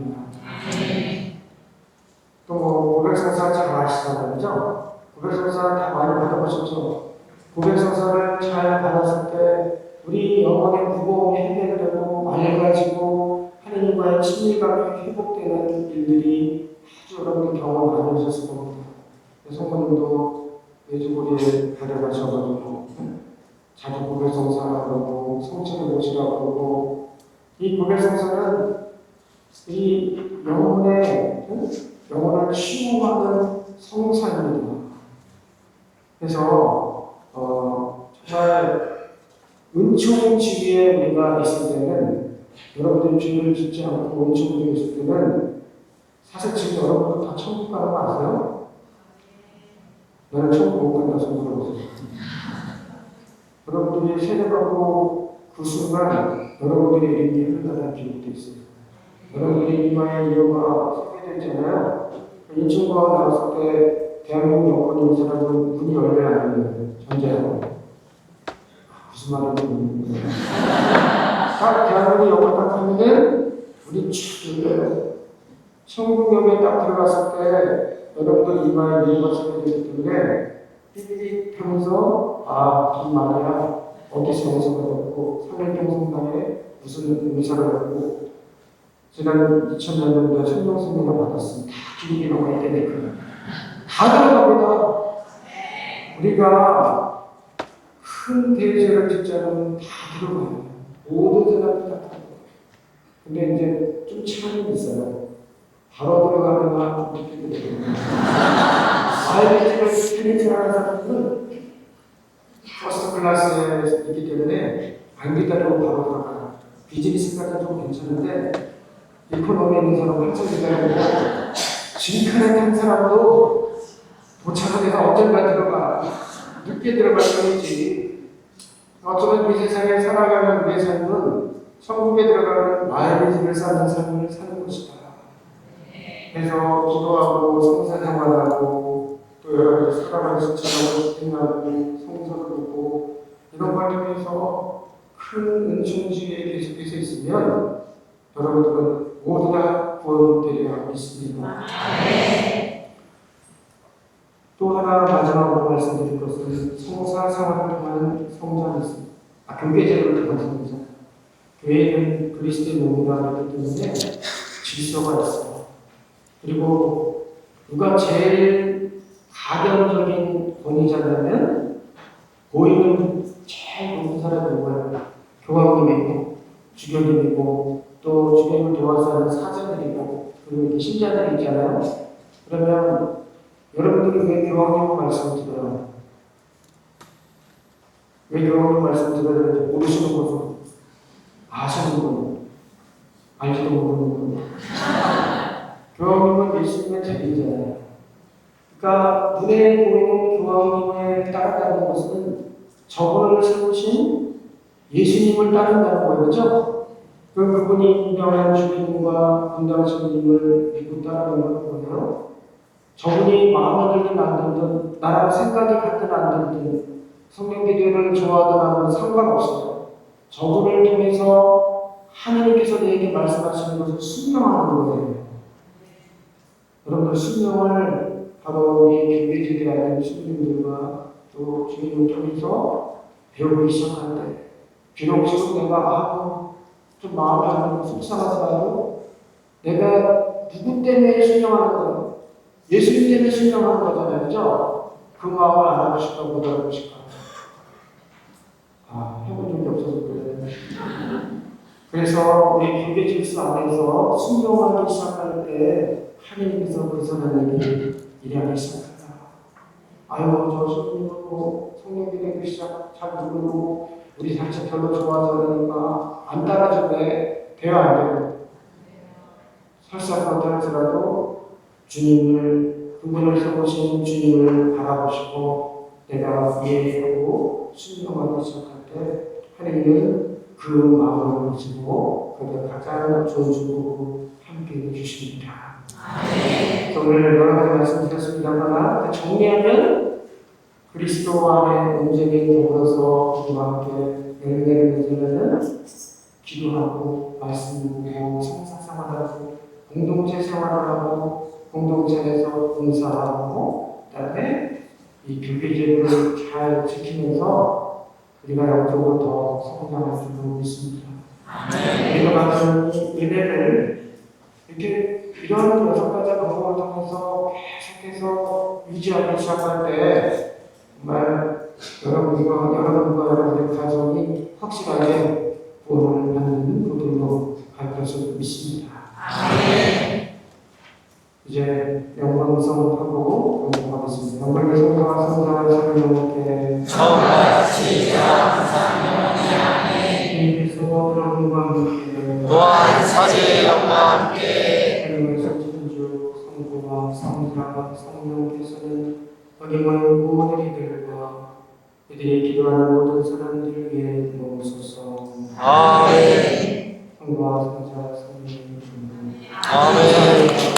또 고백성사 잘 아시잖아요. 고백성사 다 많이 받아보셨죠? 고백성사를 잘 받았을 때 우리 영혼의 무거움이 해결되고 맑아지고 하나님과의 친밀감이 회복되는 일들이 아주 여러분들 경험 많이 하셨을 겁니다. 성모님도 예주고리에 데려가셔가지고 자주 고백성사라고 그러고 성체를 모시라고 그러고 이 고백성사는 이 영혼을 치유하는 성사입니다. 그래서 정말 은총 지위에 우리가 있을 때는 여러분들이 죄를 짓지 않고 은총 지위에 있을 때는 사실 지금 여러분들 다 천국 가는 거 아세요? 나는 천국 못 간다 생각하고 있어요. 여러분들이 세례받고 그 순간 여러분들의 이름이 흘러나갈 기록도 있어요. 여러분들이 이마에 이유가 쓰게 되잖아요. 인천공항 나왔을 때 대한민국 여권인 사람은 문이 열려 안 열려요. 전제하고. 무슨 말인지 모르겠어요. 딱 대한민국 여권 딱 하면은 문이 쭉 열려요. 천국역에 딱 들어갔을 때 여러분들 이마에 이유가 쓰게 되기 때문에 삐삐 하면서 이 말이야. 어디서 영성을 받고 3일동 성당에 무슨 의사를 받고 지난 2000년도에 천명성명을 받았습니다. 기록이 나와 있다니까. 다 들어갑니다. 우리가 큰 대죄를 짓자면 다 들어가요. 모든 사람이 다 들어가요. 근데 이제 좀 차이는 있어요. 바로 들어가는 건 어떻게 되거든요. 아이들을 편의점하는 사람들은 퍼스트 클래스에 있기 때문에 안 기다리고 바로 들어가요. 비즈니스까지는 좀 괜찮은데 이코노미에 있는 사람은 한참 기다리고 진칸에 탄 사람도 도착한 데가 언젠가 들어가 늦게 들어갈 뿐이지. 어쩌면 이 세상에 살아가는 우리의 삶은 천국에 들어가는 마일리지를 쌓는 삶을 사는 것이다. 그래서 기도하고 성사생활하고 또 여러 가지 사람을 실천하고 집행하고 성서를 보고 이런 걸 통해서 큰 은총지에 계속해서 있으면 여러분들은 모두 다 구원되리라 믿습니다. 또 하나 마지막으로 말씀드릴 것은 성사 생활을 통한 성장이 있습니다. 교계제도를 통한 성장. 교회는 그리스도의 몸이라고 하기 때문에 질서가 있어요. 그리고 누가 제일 가변적인 권위자냐면 보이는 제일 높은 사람이 누구예요? 교황님이고 주교님이고 또 주교님을 도와서 하는 사제들이고 그리고 이렇게 신자들이 있잖아요. 그러면 여러분들이 왜 교황님 말씀을 들어요? 왜 교황님 말씀을 들어야 되는지 모르시는 것은 아시는 분, 알지도 모르는 분. 교황님은 예수님의 자리잖아요. 그러니까 눈에 보이는 교황님을 따른다는 것은 저분을 세우신 예수님을 따른다는 거였죠. 그분이 인정한 주님과 분당하신 님을 믿고 따르는 걸 보면 저분이 마음에 들든 안 들든 나랑 생각이 같든 안 들든 성령 기도를 좋아하든 안 하든 상관없어요. 저분을 통해서 하나님께서 내게 말씀하시는 것을 순명하는 거예요. 여러분들 순명을 바로 우리 교회들이라는 신부님들과 또 주님을 통해서 배우기 시작하는데 비록 지금 내가 좀 마음이 안 들고 속상하더라도 내가 누구 때문에 순종하는 거예요? 예수님 때문에 순종하는 거잖아요. 그죠? 그 마음을 알아보고 싶다, 못 알아보고 싶다. 해본 적이 없어서 그래요. 그래서 우리 교회 질서 안에서 순종하기 시작할 때 하나님께서 그 사람에게 일하기 시작한다. 저 신부님도 성령 기도하기 시작 잘 모르고 우리 자체 별로 좋아하지 않으니까 안 따라주네. 대화 안 돼요. 설사 그렇다 할지라도 주님을, 그분을 세우신 주님을 바라보시고 내가 이해하고 순종하기 시작할 때 하나님은 그 마음을 가지고 그게 가장 좋은 축복으로 함께 해주십니다. 오늘 여러 가지 말씀드렸습니다만 정리하면 그리스도 안에 온전히 더불어서 우리와 함께 열매를 맺으려면 기도하고 말씀 보고 성사생활하고 공동체 생활을 하고 공동체 내에서 봉사하고 그다음에 이 교회제도를 잘 지키면서 우리가 영적으로 더 성장할 줄 믿습니다. 우리가 받은 이 은혜를 이렇게 이런 6가지 방법을 통해서 계속해서 유지하기 시작할 때 정말 여러분과 여러분의 가정이 확실하게 구원을 받는 분들로 갈 것을 믿습니다. 이제 영광성하고 공부하겠습니다. 영광의 성도와 성도와 성령께 처음과 같이 항상 영원히 아멘. 주님께서 여러분과 함께 또한 사제의 영과 함께 하나님의 성신주 성부와 성자와 성령께서는 여기 모인 모든 이들과 그들이 기도하는 모든 사람들 위해 모으소서. 아멘. 성부와 성자 성령 아멘.